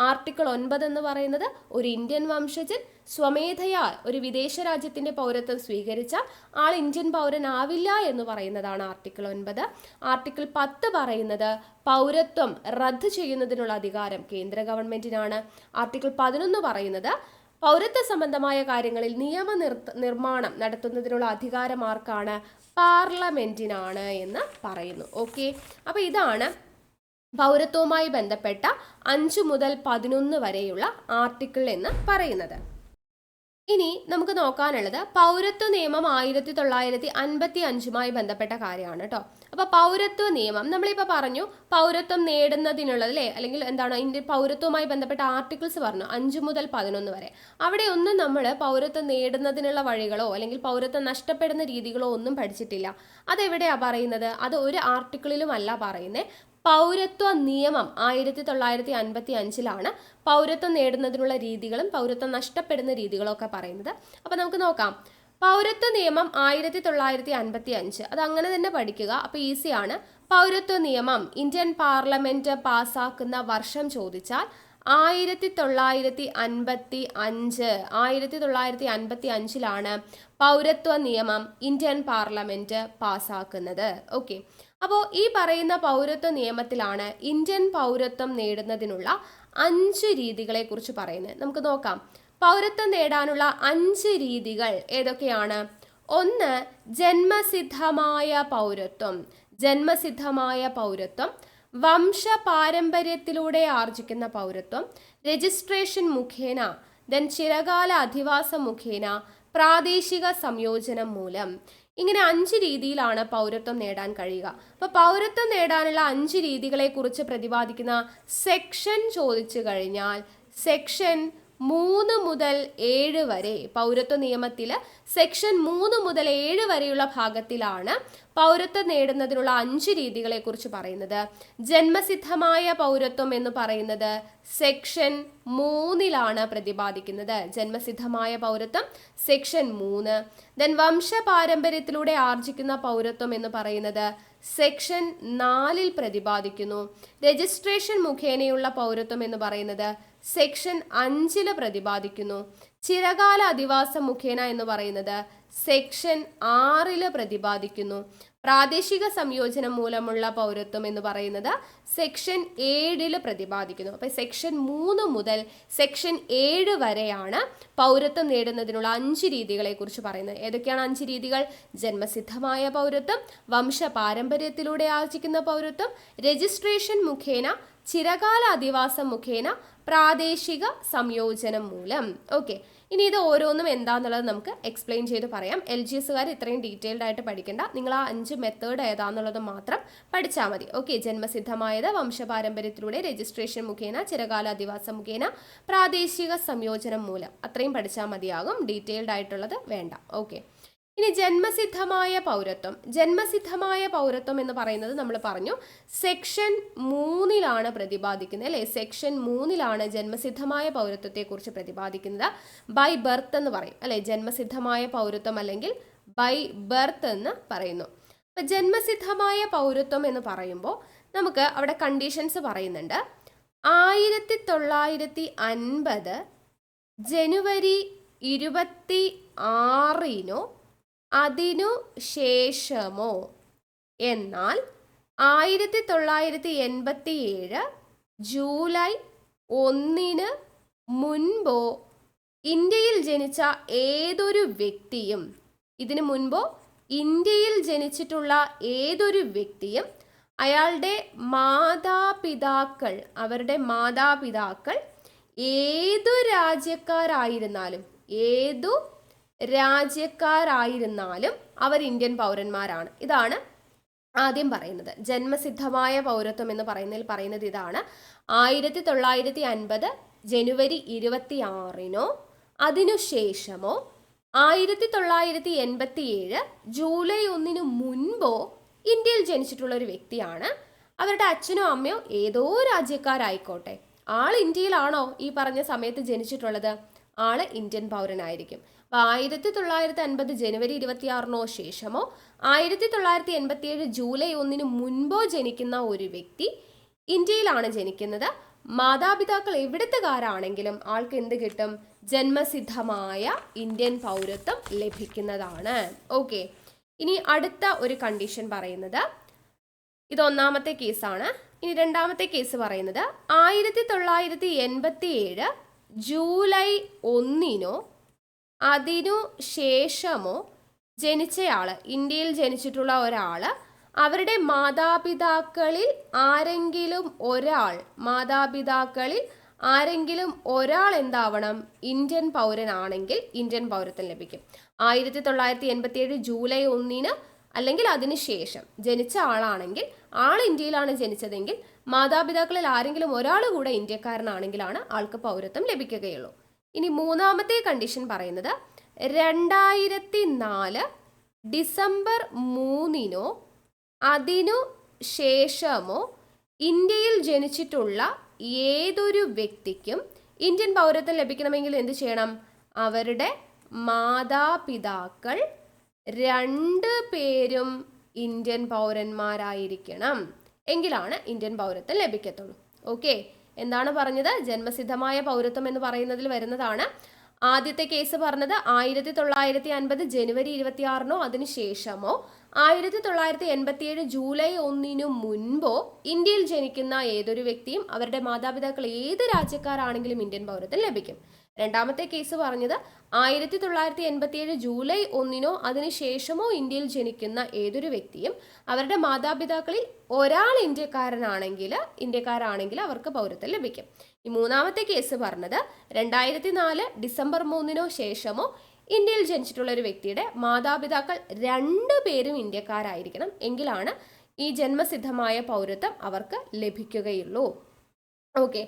ആർട്ടിക്കിൾ 9 എന്ന് പറയുന്നത് ഒരു ഇന്ത്യൻ വംശജൻ സ്വമേധയാ ഒരു വിദേശ രാജ്യത്തിന്റെ പൗരത്വം സ്വീകരിച്ചാൽ ആൾ ഇന്ത്യൻ പൗരനാവില്ല എന്ന് പറയുന്നതാണ് ആർട്ടിക്കിൾ 9. ആർട്ടിക്കിൾ 10 പറയുന്നത് പൗരത്വം റദ്ദ് ചെയ്യുന്നതിനുള്ള അധികാരം കേന്ദ്ര ഗവൺമെന്റിനാണ്. ആർട്ടിക്കിൾ 11 പറയുന്നത് പൗരത്വ സംബന്ധമായ കാര്യങ്ങളിൽ നിർമ്മാണം നടത്തുന്നതിനുള്ള അധികാരം ആർക്കാണ്? പാർലമെന്റിനാണ് എന്ന് പറയുന്നു. ഓക്കെ, അപ്പൊ ഇതാണ് പൗരത്വവുമായി ബന്ധപ്പെട്ട 5 മുതൽ 11 വരെയുള്ള ആർട്ടിക്കിൾ എന്ന് പറയുന്നത്. ഇനി നമുക്ക് നോക്കാനുള്ളത് പൗരത്വ നിയമം 1955 ബന്ധപ്പെട്ട കാര്യമാണ് കേട്ടോ. അപ്പൊ പൗരത്വ നിയമം നമ്മളിപ്പോൾ പറഞ്ഞു പൗരത്വം നേടുന്നതിനുള്ളത് അല്ലേ, അല്ലെങ്കിൽ എന്താണ് ഇന്ത്യ പൗരത്വവുമായി ബന്ധപ്പെട്ട ആർട്ടിക്കിൾസ് പറഞ്ഞു 5 മുതൽ 11 വരെ. അവിടെ ഒന്നും നമ്മൾ പൗരത്വം നേടുന്നതിനുള്ള വഴികളോ അല്ലെങ്കിൽ പൗരത്വം നഷ്ടപ്പെടുന്ന രീതികളോ ഒന്നും പഠിച്ചിട്ടില്ല. അതെവിടെയാ പറയുന്നത്? അത് ഒരു ആർട്ടിക്കിളിലും അല്ല പറയുന്നത്. പൗരത്വ നിയമം 1955 പൗരത്വം നേടുന്നതിനുള്ള രീതികളും പൗരത്വം നഷ്ടപ്പെടുന്ന രീതികളും ഒക്കെ പറയുന്നത്. അപ്പൊ നമുക്ക് നോക്കാം. പൗരത്വ നിയമം 1955 അത് അങ്ങനെ തന്നെ പഠിക്കുക. അപ്പൊ ഈസിയാണ്. പൗരത്വ നിയമം ഇന്ത്യൻ പാർലമെന്റ് പാസ്സാക്കുന്ന വർഷം ചോദിച്ചാൽ 1955 പൗരത്വ നിയമം ഇന്ത്യൻ പാർലമെന്റ് പാസ്സാക്കുന്നത്. ഓക്കെ, അപ്പോൾ ഈ പറയുന്ന പൗരത്വ നിയമത്തിലാണ് ഇന്ത്യൻ പൗരത്വം നേടുന്നതിനുള്ള 5 രീതികളെ കുറിച്ച് പറയുന്നത്. നമുക്ക് നോക്കാം. പൗരത്വം നേടാനുള്ള 5 രീതികൾ ഏതൊക്കെയാണ്? 1. ജന്മസിദ്ധമായ പൗരത്വം. ജന്മസിദ്ധമായ പൗരത്വം, വംശപാരമ്പര്യത്തിലൂടെ ആർജിക്കുന്ന പൗരത്വം, രജിസ്ട്രേഷൻ മുഖേന, ദെൻ ചിരകാല അധിവാസം മുഖേന, പ്രാദേശിക സംയോജനം മൂലം. ഇങ്ങനെ 5 രീതിയിലാണ് പൗരത്വം നേടാൻ കഴിയുക. അപ്പൊ പൗരത്വം നേടാനുള്ള 5 രീതികളെ കുറിച്ച് പ്രതിപാദിക്കുന്ന സെക്ഷൻ ചോദിച്ചു കഴിഞ്ഞാൽ സെക്ഷൻ 3 മുതൽ 7 വരെ പൗരത്വ നിയമത്തിൽ സെക്ഷൻ 3 മുതൽ 7 വരെയുള്ള ഭാഗത്തിലാണ് പൗരത്വം നേടുന്നതിനുള്ള 5 രീതികളെ കുറിച്ച് പറയുന്നത്. ജന്മസിദ്ധമായ പൗരത്വം എന്ന് പറയുന്നത് സെക്ഷൻ 3 പ്രതിപാദിക്കുന്നത്. ജന്മസിദ്ധമായ പൗരത്വം സെക്ഷൻ 3. ദെൻ വംശപാരമ്പര്യത്തിലൂടെ ആർജിക്കുന്ന പൗരത്വം എന്ന് പറയുന്നത് സെക്ഷൻ 4 പ്രതിപാദിക്കുന്നു. രജിസ്ട്രേഷൻ മുഖേനയുള്ള പൗരത്വം എന്ന് പറയുന്നത് സെക്ഷൻ 5 പ്രതിപാദിക്കുന്നു. ചിരകാല അധിവാസം മുഖേന എന്ന് പറയുന്നത് സെക്ഷൻ 6 പ്രതിപാദിക്കുന്നു. പ്രാദേശിക സംയോജനം മൂലമുള്ള പൗരത്വം എന്ന് പറയുന്നത് സെക്ഷൻ 7 പ്രതിപാദിക്കുന്നു. അപ്പോൾ സെക്ഷൻ 3 മുതൽ സെക്ഷൻ 7 വരെയാണ് പൗരത്വം നേടുന്നതിനുള്ള 5 രീതികളെ കുറിച്ച് പറയുന്നത്. ഏതൊക്കെയാണ് 5 രീതികൾ? ജന്മസിദ്ധമായ പൗരത്വം, വംശപാരമ്പര്യത്തിലൂടെ ആർജിക്കുന്ന പൗരത്വം, രജിസ്ട്രേഷൻ മുഖേന, ചിരകാല അധിവാസം മുഖേന, പ്രാദേശിക സംയോജനം മൂലം. ഓക്കെ, ഇനി ഇത് ഓരോന്നും എന്താന്നുള്ളത് നമുക്ക് എക്സ്പ്ലെയിൻ ചെയ്ത് പറയാം. LGSകാർ ഇത്രയും ഡീറ്റെയിൽഡ് ആയിട്ട് പഠിക്കേണ്ട. നിങ്ങൾ ആ 5 മെത്തേഡ് ഏതാന്നുള്ളത് മാത്രം പഠിച്ചാൽ മതി. ഓക്കെ, ജന്മസിദ്ധമായത്, വംശപാരമ്പര്യത്തിലൂടെ, രജിസ്ട്രേഷൻ മുഖേന, ചിരകാല അധിവാസം മുഖേന, പ്രാദേശിക സംയോജനം മൂലം അത്രയും പഠിച്ചാൽ മതിയാകും. ഡീറ്റെയിൽഡ് ആയിട്ടുള്ളത് വേണ്ട. ഓക്കെ, ഇനി ജന്മസിദ്ധമായ പൗരത്വം. ജന്മസിദ്ധമായ പൗരത്വം എന്ന് പറയുന്നത് നമ്മൾ പറഞ്ഞു സെക്ഷൻ 3 പ്രതിപാദിക്കുന്നത് അല്ലേ. സെക്ഷൻ 3 ജന്മസിദ്ധമായ പൗരത്വത്തെക്കുറിച്ച് പ്രതിപാദിക്കുന്നത്. ബൈ ബർത്ത് എന്ന് പറയും അല്ലെ. ജന്മസിദ്ധമായ പൗരത്വം അല്ലെങ്കിൽ ബൈ ബർത്ത് എന്ന് പറയുന്നു. അപ്പം ജന്മസിദ്ധമായ പൗരത്വം എന്ന് പറയുമ്പോൾ നമുക്ക് അവിടെ കണ്ടീഷൻസ് പറയുന്നുണ്ട്. 1950 ജനുവരി 26 അതിനു ശേഷമോ എന്നാൽ 1987 ജൂലൈ 1 മുൻപോ ഇന്ത്യയിൽ ജനിച്ച ഏതൊരു വ്യക്തിയും, ഇതിനു മുൻപോ ഇന്ത്യയിൽ ജനിച്ചിട്ടുള്ള ഏതൊരു വ്യക്തിയും അയാളുടെ മാതാപിതാക്കൾ, അവരുടെ മാതാപിതാക്കൾ ഏതു രാജ്യക്കാരായിരുന്നാലും അവർ ഇന്ത്യൻ പൗരന്മാരാണ്. ഇതാണ് ആദ്യം പറയുന്നത്. ജന്മസിദ്ധമായ പൗരത്വം എന്ന് പറയുന്നത് ഇതാണ്. 1950 ജനുവരി 26 അതിനുശേഷമോ 1987 ജൂലൈ 1 മുൻപോ ഇന്ത്യയിൽ ജനിച്ചിട്ടുള്ള ഒരു വ്യക്തിയാണ്. അവരുടെ അച്ഛനോ അമ്മയോ ഏതോ രാജ്യക്കാരായിക്കോട്ടെ, ആൾ ഇന്ത്യയിലാണോ ഈ പറഞ്ഞ സമയത്ത് ജനിച്ചിട്ടുള്ളത്, ആള് ഇന്ത്യൻ പൗരനായിരിക്കും. അപ്പൊ 1950 ജനുവരി 26 ശേഷമോ 1987 ജൂലൈ 1 മുൻപോ ജനിക്കുന്ന ഒരു വ്യക്തി ഇന്ത്യയിലാണ് ജനിക്കുന്നത്. മാതാപിതാക്കൾ എവിടത്തുകാരാണെങ്കിലും ആൾക്ക് എന്ത് കിട്ടും? ജന്മസിദ്ധമായ ഇന്ത്യൻ പൗരത്വം ലഭിക്കുന്നതാണ്. ഓക്കെ, ഇനി അടുത്ത ഒരു കണ്ടീഷൻ പറയുന്നത്, ഇത് ഒന്നാമത്തെ കേസാണ്. ഇനി രണ്ടാമത്തെ കേസ് പറയുന്നത് 1987 ജൂലൈ 1 അതിനു ശേഷമോ ജനിച്ചയാള്, ഇന്ത്യയിൽ ജനിച്ചിട്ടുള്ള ഒരാള് അവരുടെ മാതാപിതാക്കളിൽ ആരെങ്കിലും ഒരാൾ എന്താവണം? ഇന്ത്യൻ പൗരനാണെങ്കിൽ ഇന്ത്യൻ പൗരത്വം ലഭിക്കും. 1987 ജൂലൈ 1 അല്ലെങ്കിൽ അതിനുശേഷം ജനിച്ച ആളാണെങ്കിൽ, ആൾ ഇന്ത്യയിലാണ് ജനിച്ചതെങ്കിൽ മാതാപിതാക്കളിൽ ആരെങ്കിലും ഒരാൾ കൂടെ ഇന്ത്യക്കാരനാണെങ്കിലാണ് ആൾക്ക് പൗരത്വം ലഭിക്കുകയുള്ളൂ. ഇനി മൂന്നാമത്തെ കണ്ടീഷൻ പറയുന്നത് 2004 ഡിസംബർ 3 അതിനു ശേഷമോ ഇന്ത്യയിൽ ജനിച്ചിട്ടുള്ള ഏതൊരു വ്യക്തിക്കും ഇന്ത്യൻ പൗരത്വം ലഭിക്കണമെങ്കിൽ എന്ത് ചെയ്യണം? അവരുടെ മാതാപിതാക്കൾ 2 പേരും ഇന്ത്യൻ പൗരന്മാരായിരിക്കണം, എങ്കിലാണ് ഇന്ത്യൻ പൗരത്വം ലഭിക്കത്തുള്ളൂ. ഓക്കെ, എന്താണ് പറഞ്ഞത്? ജന്മസിദ്ധമായ പൗരത്വം എന്ന് പറയുന്നതിൽ വരുന്നതാണ്. ആദ്യത്തെ കേസ് പറഞ്ഞത് 1950 ജനുവരി 26 അതിനുശേഷമോ 1987 ജൂലൈ 1 മുൻപോ ഇന്ത്യയിൽ ജനിക്കുന്ന ഏതൊരു വ്യക്തിയും അവരുടെ മാതാപിതാക്കൾ ഏത് രാജ്യക്കാരാണെങ്കിലും ഇന്ത്യൻ പൗരത്വം ലഭിക്കും. രണ്ടാമത്തെ കേസ് പറഞ്ഞത് 1987 ജൂലൈ 1 അതിനുശേഷമോ ഇന്ത്യയിൽ ജനിക്കുന്ന ഏതൊരു വ്യക്തിയും അവരുടെ മാതാപിതാക്കളിൽ ഒരാൾ ഇന്ത്യക്കാരാണെങ്കിൽ അവർക്ക് പൗരത്വം ലഭിക്കും. ഈ മൂന്നാമത്തെ കേസ് പറഞ്ഞത് 2004 ഡിസംബർ 3 ശേഷമോ ഇന്ത്യയിൽ ജനിച്ചിട്ടുള്ള ഒരു വ്യക്തിയുടെ മാതാപിതാക്കൾ 2 പേരും ഇന്ത്യക്കാരായിരിക്കണം, എങ്കിലാണ് ഈ ജന്മസിദ്ധമായ പൗരത്വം അവർക്ക് ലഭിക്കുകയുള്ളൂ. ഓക്കെ,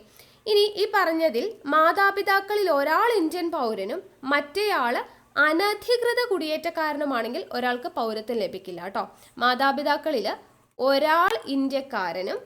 ഇനി ഈ പറഞ്ഞതിൽ മാതാപിതാക്കളിൽ ഒരാൾ ഇന്ത്യൻ പൗരനും മറ്റേയാള് അനധികൃത കുടിയേറ്റക്കാരനുമാണെങ്കിൽ ഒരാൾക്ക് പൗരത്വം ലഭിക്കില്ല കേട്ടോ. മാതാപിതാക്കളിൽ ഒരാൾ ഇന്ത്യക്കാരനും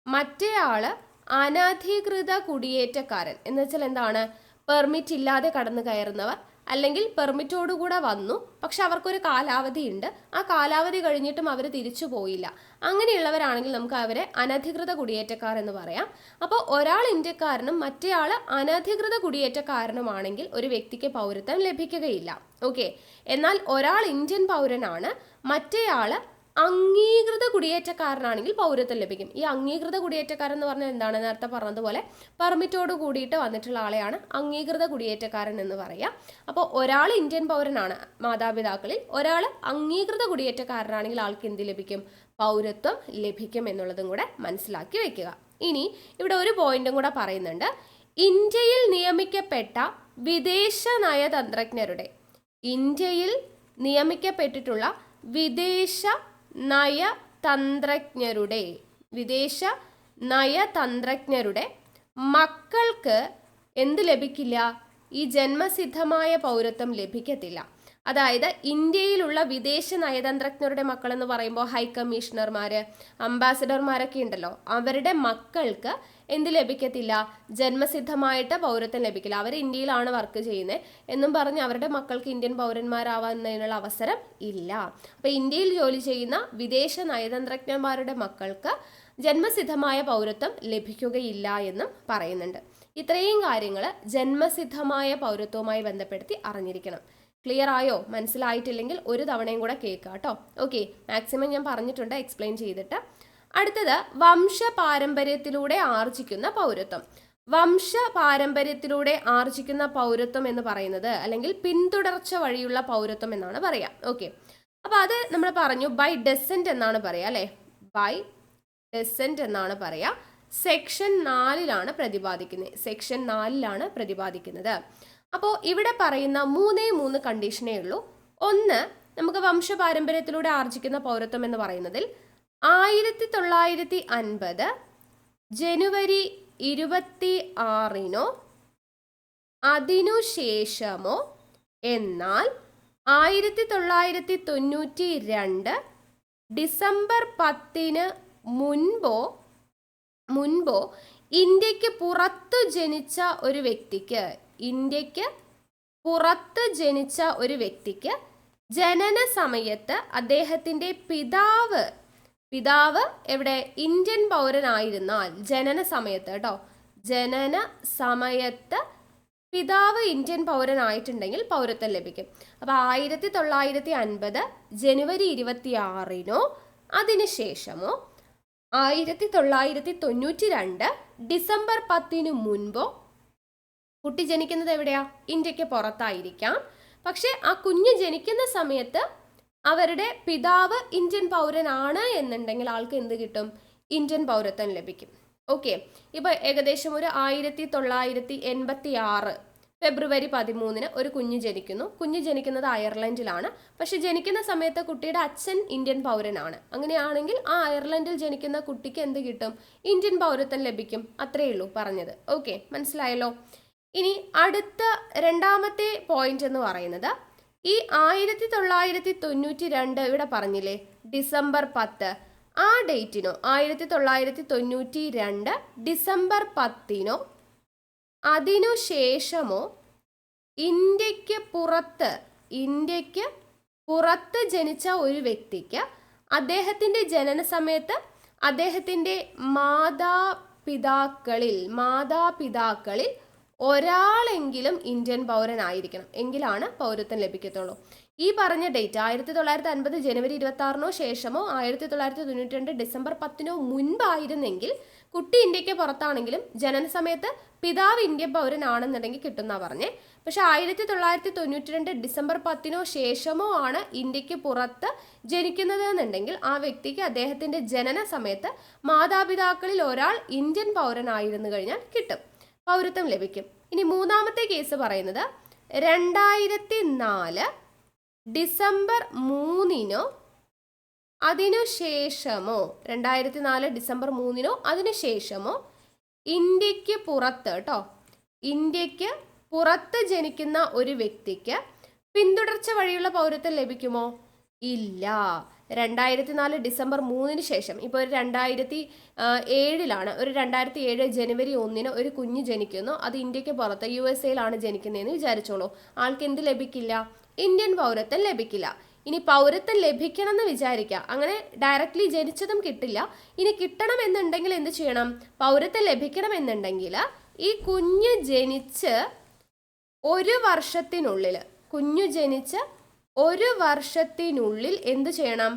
മറ്റേയാള് അനധികൃത കുടിയേറ്റക്കാരൻ എന്ന് വെച്ചാൽ എന്താണ്? പെർമിറ്റ് ഇല്ലാതെ കടന്നു കയറുന്നവർ, അല്ലെങ്കിൽ പെർമിറ്റോടുകൂടെ വന്നു പക്ഷെ അവർക്കൊരു കാലാവധി ഉണ്ട്, ആ കാലാവധി കഴിഞ്ഞിട്ടും അവർ തിരിച്ചു പോയില്ല, അങ്ങനെയുള്ളവരാണെങ്കിൽ നമുക്ക് അവരെ അനധികൃത കുടിയേറ്റക്കാർ എന്ന് പറയാം. അപ്പോൾ ഒരാൾ ഇന്ത്യക്കാരനും മറ്റേയാൾ അനധികൃത കുടിയേറ്റക്കാരനുമാണെങ്കിൽ ഒരു വ്യക്തിക്ക് പൗരത്വം ലഭിക്കുകയില്ല. ഓക്കെ, എന്നാൽ ഒരാൾ ഇന്ത്യൻ പൗരനാണ്, മറ്റേയാൾ അംഗീകൃത കുടിയേറ്റക്കാരനാണെങ്കിൽ പൗരത്വം ലഭിക്കും. ഈ അംഗീകൃത കുടിയേറ്റക്കാരൻ എന്ന് പറഞ്ഞാൽ എന്താണ്? നേരത്തെ പറഞ്ഞതുപോലെ പെർമിറ്റോട് കൂടിയിട്ട് വന്നിട്ടുള്ള ആളെയാണ് അംഗീകൃത കുടിയേറ്റക്കാരൻ എന്ന് പറയാം. അപ്പോൾ ഒരാൾ ഇന്ത്യൻ പൗരനാണ് മാതാപിതാക്കളിൽ, ഒരാൾ അംഗീകൃത കുടിയേറ്റക്കാരനാണെങ്കിൽ ആൾക്ക് എന്ത് ലഭിക്കും? പൗരത്വം ലഭിക്കും എന്നുള്ളതും കൂടെ മനസ്സിലാക്കി വെക്കുക. ഇനി ഇവിടെ ഒരു പോയിന്റും കൂടെ പറയുന്നുണ്ട്. ഇന്ത്യയിൽ നിയമിക്കപ്പെട്ട വിദേശ നയതന്ത്രജ്ഞരുടെ മക്കൾക്ക് എന്ത് ലഭിക്കില്ല? ഈ ജന്മസിദ്ധമായ പൗരത്വം ലഭിക്കത്തില്ല. അതായത് ഇന്ത്യയിലുള്ള വിദേശ നയതന്ത്രജ്ഞരുടെ മക്കൾ എന്ന് പറയുമ്പോൾ ഹൈക്കമ്മീഷണർമാര്, അംബാസിഡർമാരൊക്കെ ഉണ്ടല്ലോ, അവരുടെ മക്കൾക്ക് എന്ത് ലഭിക്കത്തില്ല? ജന്മസിദ്ധമായിട്ട് പൗരത്വം ലഭിക്കില്ല. അവർ ഇന്ത്യയിലാണ് വർക്ക് ചെയ്യുന്നത് എന്നും പറഞ്ഞ് അവരുടെ മക്കൾക്ക് ഇന്ത്യൻ പൗരന്മാരാവാനുള്ള അവസരം ഇല്ല. അപ്പോൾ ഇന്ത്യയിൽ ജോലി ചെയ്യുന്ന വിദേശ നയതന്ത്രജ്ഞന്മാരുടെ മക്കൾക്ക് ജന്മസിദ്ധമായ പൗരത്വം ലഭിക്കുകയില്ല എന്നും പറയുന്നുണ്ട്. ഇത്രയും കാര്യങ്ങൾ ജന്മസിദ്ധമായ പൗരത്വവുമായി ബന്ധപ്പെടുത്തി അറിഞ്ഞിരിക്കണം. ക്ലിയർ ആയോ? മനസ്സിലായിട്ടില്ലെങ്കിൽ ഒരു തവണയും കൂടെ കേൾക്കുക കേട്ടോ. ഓക്കെ, മാക്സിമം ഞാൻ പറഞ്ഞിട്ടുണ്ട് എക്സ്പ്ലെയിൻ ചെയ്തിട്ട്. അടുത്തത് വംശപാരമ്പര്യത്തിലൂടെ ആർജിക്കുന്ന പൗരത്വം. വംശപാരമ്പര്യത്തിലൂടെ ആർജിക്കുന്ന പൗരത്വം എന്ന് പറയുന്നത്, അല്ലെങ്കിൽ പിന്തുടർച്ച വഴിയുള്ള പൗരത്വം എന്നാണ് പറയാം. ഓക്കെ, അപ്പൊ അത് നമ്മൾ പറഞ്ഞു ബൈ ഡെസെന്റ് എന്നാണ് പറയാ അല്ലെ. ബൈ ഡെസെന്റ് എന്നാണ് പറയാ. സെക്ഷൻ 4 പ്രതിപാദിക്കുന്നത്. സെക്ഷൻ 4 പ്രതിപാദിക്കുന്നത്. അപ്പോൾ ഇവിടെ പറയുന്ന 3 കണ്ടീഷനേ ഉള്ളൂ. ഒന്ന്, നമുക്ക് വംശപാരമ്പര്യത്തിലൂടെ ആർജിക്കുന്ന പൗരത്വം എന്ന് പറയുന്നതിൽ 1950 ജനുവരി 26 അതിനുശേഷമോ, എന്നാൽ 1992 ഡിസംബർ 10 മുൻപോ ഇന്ത്യക്ക് പുറത്തു ജനിച്ച ഒരു വ്യക്തിക്ക് ജനന സമയത്ത് അദ്ദേഹത്തിൻ്റെ പിതാവ് എവിടെ ഇന്ത്യൻ പൗരനായിരുന്നാൽ, ജനന സമയത്ത് പിതാവ് ഇന്ത്യൻ പൗരനായിട്ടുണ്ടെങ്കിൽ പൗരത്വം ലഭിക്കും. അപ്പോൾ 1950 ജനുവരി 26 അതിനുശേഷമോ 1992 ഡിസംബർ 10 മുൻപോ കുട്ടി ജനിക്കുന്നത് എവിടെയാ? ഇന്ത്യക്ക് പുറത്തായിരിക്കാം. പക്ഷെ ആ കുഞ്ഞ് ജനിക്കുന്ന സമയത്ത് അവരുടെ പിതാവ് ഇന്ത്യൻ പൗരനാണ് എന്നുണ്ടെങ്കിൽ ആൾക്ക് എന്ത് കിട്ടും? ഇന്ത്യൻ പൗരത്വം ലഭിക്കും. ഓക്കെ, ഇപ്പൊ ഏകദേശം ഒരു 1986 ഫെബ്രുവരി 13 ഒരു കുഞ്ഞ് ജനിക്കുന്നു. കുഞ്ഞ് ജനിക്കുന്നത് അയർലൻഡിലാണ്. പക്ഷെ ജനിക്കുന്ന സമയത്ത് കുട്ടിയുടെ അച്ഛൻ ഇന്ത്യൻ പൗരനാണ്. അങ്ങനെയാണെങ്കിൽ ആ അയർലൻഡിൽ ജനിക്കുന്ന കുട്ടിക്ക് എന്ത് കിട്ടും? ഇന്ത്യൻ പൗരത്വം ലഭിക്കും. അത്രയേ ഉള്ളൂ പറഞ്ഞത്. ഓക്കെ, മനസ്സിലായല്ലോ. ഇനി അടുത്ത രണ്ടാമത്തെ പോയിന്റ് എന്ന് പറയുന്നത്, ഈ 1992 ഇവിടെ പറഞ്ഞില്ലേ ഡിസംബർ 10, ആ ഡേറ്റിനോ 1992 ഡിസംബർ 10 അതിനുശേഷമോ ഇന്ത്യക്ക് പുറത്ത് ജനിച്ച ഒരു വ്യക്തിക്ക് അദ്ദേഹത്തിൻ്റെ ജനന സമയത്ത് അദ്ദേഹത്തിൻ്റെ മാതാപിതാക്കളിൽ ഒരാളെങ്കിലും ഇന്ത്യൻ പൗരനായിരിക്കണം. എങ്കിലാണ് പൗരത്വം ലഭിക്കത്തുള്ളൂ. ഈ പറഞ്ഞ ഡേറ്റ് 1950 ജനുവരി 26 ശേഷമോ 1992 ഡിസംബർ 10 മുൻപായിരുന്നെങ്കിൽ കുട്ടി ഇന്ത്യക്ക് പുറത്താണെങ്കിലും ജനന സമയത്ത് പിതാവ് ഇന്ത്യൻ പൗരനാണെന്നുണ്ടെങ്കിൽ കിട്ടുന്ന പറഞ്ഞേ. പക്ഷെ 1992 ഡിസംബർ 10 ശേഷമോ ആണ് ഇന്ത്യക്ക് പുറത്ത് ജനിക്കുന്നത് എന്നുണ്ടെങ്കിൽ ആ വ്യക്തിക്ക് അദ്ദേഹത്തിൻ്റെ ജനന സമയത്ത് മാതാപിതാക്കളിൽ ഒരാൾ ഇന്ത്യൻ പൗരനായിരുന്നു കഴിഞ്ഞാൽ കിട്ടും, പൗരത്വം ലഭിക്കും. ഇനി മൂന്നാമത്തെ കേസ് പറയുന്നത് 2004 ഡിസംബർ 3 അതിനുശേഷമോ 2004 ഡിസംബർ 3 അതിനുശേഷമോ ഇന്ത്യക്ക് പുറത്ത് ജനിക്കുന്ന ഒരു വ്യക്തിക്ക് പിന്തുടർച്ച വഴിയുള്ള പൗരത്വം ലഭിക്കുമോ? ഇല്ല. 2004 ഡിസംബർ 3 ശേഷം, ഇപ്പോൾ ഒരു 2007 ഒരു 2007 ജനുവരി 1 ഒരു കുഞ്ഞ് ജനിക്കുന്നു. അത് ഇന്ത്യക്ക് പുറത്ത് USA ജനിക്കുന്നതെന്ന് വിചാരിച്ചോളൂ. ആൾക്ക് എന്ത് ലഭിക്കില്ല? ഇന്ത്യൻ പൗരത്വം ലഭിക്കില്ല. ഇനി പൗരത്വം ലഭിക്കണം എന്ന് വിചാരിക്കുക, അങ്ങനെ ഡയറക്റ്റ്ലി ജനിച്ചതും കിട്ടില്ല. ഇനി കിട്ടണമെന്നുണ്ടെങ്കിൽ എന്ത് ചെയ്യണം? പൗരത്വം ലഭിക്കണമെന്നുണ്ടെങ്കിൽ ഈ കുഞ്ഞ് ജനിച്ച് ഒരു വർഷത്തിനുള്ളിൽ എന്ത് ചെയ്യണം?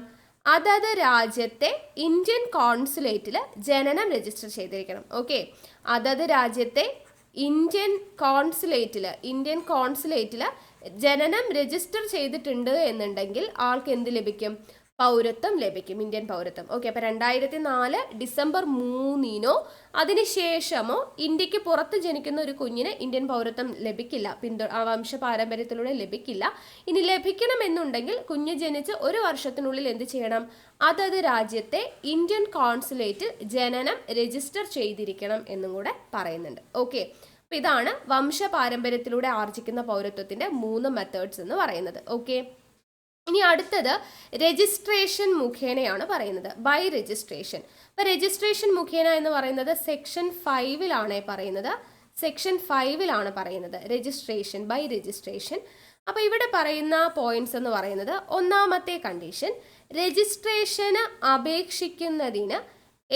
അതത് രാജ്യത്തെ ഇന്ത്യൻ കോൺസുലേറ്റിൽ ജനനം രജിസ്റ്റർ ചെയ്തിരിക്കണം. ഓക്കെ, അതത് രാജ്യത്തെ ഇന്ത്യൻ കോൺസുലേറ്റിൽ ജനനം രജിസ്റ്റർ ചെയ്തിട്ടുണ്ട് എന്നുണ്ടെങ്കിൽ ആൾക്ക് എന്ത് ലഭിക്കും? പൗരത്വം ലഭിക്കും, ഇന്ത്യൻ പൗരത്വം. ഓക്കെ, അപ്പോൾ 2004 ഡിസംബർ 3 അതിനുശേഷമോ ഇന്ത്യക്ക് പുറത്ത് ജനിക്കുന്ന ഒരു കുഞ്ഞിന് ഇന്ത്യൻ പൗരത്വം ലഭിക്കില്ല, വംശപാരമ്പര്യത്തിലൂടെ ലഭിക്കില്ല. ഇനി ലഭിക്കണമെന്നുണ്ടെങ്കിൽ കുഞ്ഞ് ജനിച്ച് ഒരു വർഷത്തിനുള്ളിൽ എന്ത് ചെയ്യണം? അതത് രാജ്യത്തെ ഇന്ത്യൻ കോൺസുലേറ്റിൽ ജനനം രജിസ്റ്റർ ചെയ്തിരിക്കണം എന്നും കൂടെ പറയുന്നുണ്ട്. ഓക്കെ, അപ്പോൾ ഇതാണ് വംശപാരമ്പര്യത്തിലൂടെ ആർജിക്കുന്ന പൗരത്വത്തിൻ്റെ 3 മെത്തേഡ്സ് എന്ന് പറയുന്നത്. ഓക്കെ, ഇനി അടുത്തത് രജിസ്ട്രേഷൻ മുഖേനയാണ് പറയുന്നത്, ബൈ രജിസ്ട്രേഷൻ. അപ്പോൾ രജിസ്ട്രേഷൻ മുഖേന എന്ന് പറയുന്നത് സെക്ഷൻ 5 പറയുന്നത് രജിസ്ട്രേഷൻ, ബൈ രജിസ്ട്രേഷൻ. അപ്പോൾ ഇവിടെ പറയുന്ന പോയിന്റ്സ് എന്ന് പറയുന്നത്, ഒന്നാമത്തെ കണ്ടീഷൻ, രജിസ്ട്രേഷന് അപേക്ഷിക്കുന്നതിന്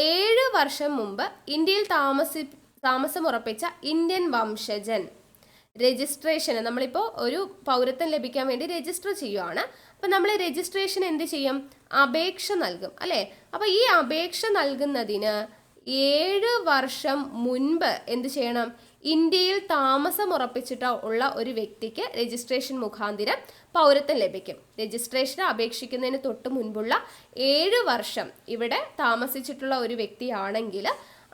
7 വർഷം മുമ്പ് ഇന്ത്യയിൽ താമസം ഉറപ്പിച്ച ഇന്ത്യൻ വംശജൻ രജിസ്ട്രേഷന് നമ്മളിപ്പോൾ ഒരു പൗരത്വം ലഭിക്കാൻ വേണ്ടി രജിസ്റ്റർ ചെയ്യുവാണ്. അപ്പം നമ്മൾ രജിസ്ട്രേഷൻ എന്ത് ചെയ്യും? അപേക്ഷ നൽകും അല്ലേ? അപ്പോൾ ഈ അപേക്ഷ നൽകുന്നതിന് 7 വർഷം മുൻപ് എന്ത് ചെയ്യണം? ഇന്ത്യയിൽ താമസം ഉറപ്പിച്ചിട്ട് ഉള്ള ഒരു വ്യക്തിക്ക് രജിസ്ട്രേഷൻ മുഖാന്തിരം പൗരത്വം ലഭിക്കും. രജിസ്ട്രേഷൻ അപേക്ഷിക്കുന്നതിന് തൊട്ട് മുൻപുള്ള 7 വർഷം ഇവിടെ താമസിച്ചിട്ടുള്ള ഒരു വ്യക്തിയാണെങ്കിൽ,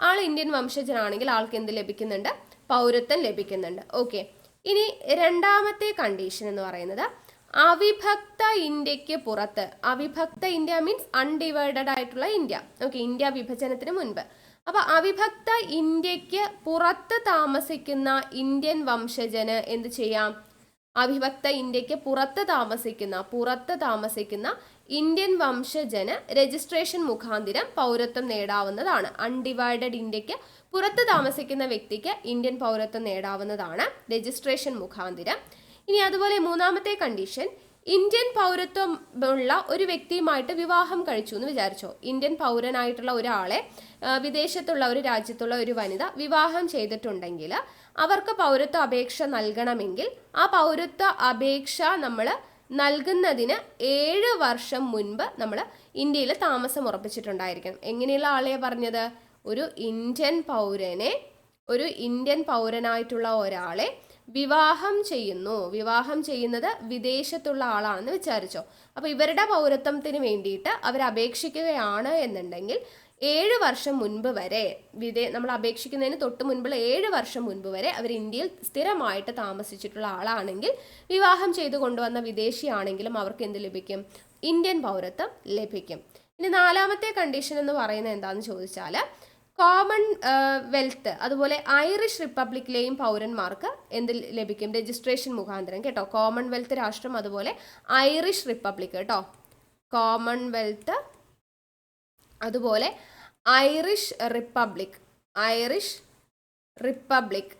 ആൾ ഇന്ത്യൻ വംശജനാണെങ്കിൽ ആൾക്ക് എന്ത് ലഭിക്കുന്നുണ്ട്? പൗരത്വം ലഭിക്കുന്നുണ്ട്. ഓക്കെ, ഇനി രണ്ടാമത്തെ കണ്ടീഷൻ എന്ന് പറയുന്നത് അവിഭക്ത ഇന്ത്യക്ക് പുറത്ത്. അവിഭക്ത ഇന്ത്യ മീൻസ് അൺഡിവൈഡഡ് ആയിട്ടുള്ള ഇന്ത്യ. ഓക്കെ, ഇന്ത്യ വിഭജനത്തിന് മുൻപ്. അപ്പൊ അവിഭക്ത ഇന്ത്യക്ക് പുറത്ത് താമസിക്കുന്ന ഇന്ത്യൻ വംശജന് എന്ത് ചെയ്യാം? അവിഭക്ത ഇന്ത്യക്ക് പുറത്ത് താമസിക്കുന്ന ഇന്ത്യൻ വംശജന് രജിസ്ട്രേഷൻ മുഖാന്തിരം പൗരത്വം നേടാവുന്നതാണ്. അൺഡിവൈഡഡ് ഇന്ത്യക്ക് പുറത്ത് താമസിക്കുന്ന വ്യക്തിക്ക് ഇന്ത്യൻ പൗരത്വം നേടാവുന്നതാണ് രജിസ്ട്രേഷൻ മുഖാന്തിരം. ഇനി അതുപോലെ മൂന്നാമത്തെ കണ്ടീഷൻ, ഇന്ത്യൻ പൗരത്വം ഉള്ള ഒരു വ്യക്തിയുമായിട്ട് വിവാഹം കഴിച്ചു എന്ന് വിചാരിച്ചോ. ഇന്ത്യൻ പൗരനായിട്ടുള്ള ഒരാളെ വിദേശത്തുള്ള ഒരു രാജ്യത്തുള്ള ഒരു വനിത വിവാഹം ചെയ്തിട്ടുണ്ടെങ്കിൽ അവർക്ക് പൗരത്വ അപേക്ഷ നൽകണമെങ്കിൽ ആ പൗരത്വ അപേക്ഷ നമ്മൾ നൽകുന്നതിന് 7 വർഷം മുൻപ് നമ്മൾ ഇന്ത്യയിൽ താമസം ഉറപ്പിച്ചിട്ടുണ്ടായിരിക്കണം. എങ്ങനെയുള്ള ആളെയാ പറഞ്ഞത്? ഒരു ഇന്ത്യൻ പൗരനായിട്ടുള്ള ഒരാളെ വിവാഹം ചെയ്യുന്നത് വിദേശത്തുള്ള ആളാണെന്ന് വിചാരിച്ചോ. അപ്പോൾ ഇവരുടെ പൗരത്വത്തിന് വേണ്ടിയിട്ട് അവർ അപേക്ഷിക്കുകയാണ് എന്നുണ്ടെങ്കിൽ 7 വർഷം മുൻപ് വരെ നമ്മൾ അപേക്ഷിക്കുന്നതിന് തൊട്ട് മുൻപുള്ള 7 വർഷം മുൻപ് വരെ അവർ ഇന്ത്യയിൽ സ്ഥിരമായിട്ട് താമസിച്ചിട്ടുള്ള ആളാണെങ്കിൽ, വിവാഹം ചെയ്തു കൊണ്ടുവന്ന വിദേശിയാണെങ്കിലും അവർക്ക് എന്ത് ലഭിക്കും? ഇന്ത്യൻ പൗരത്വം ലഭിക്കും. ഇനി നാലാമത്തെ കണ്ടീഷൻ എന്ന് പറയുന്നത് എന്താണെന്ന് ചോദിച്ചാൽ, കോമൺ വെൽത്ത് അതുപോലെ ഐറിഷ് റിപ്പബ്ലിക്കിലെയും പൗരന്മാർക്ക് എന്ത് ലഭിക്കും? രജിസ്ട്രേഷൻ മുഖാന്തരം കേട്ടോ. കോമൺവെൽത്ത് രാഷ്ട്രം അതുപോലെ ഐറിഷ് റിപ്പബ്ലിക് കേട്ടോ. കോമൺവെൽത്ത് അതുപോലെ ഐറിഷ് റിപ്പബ്ലിക്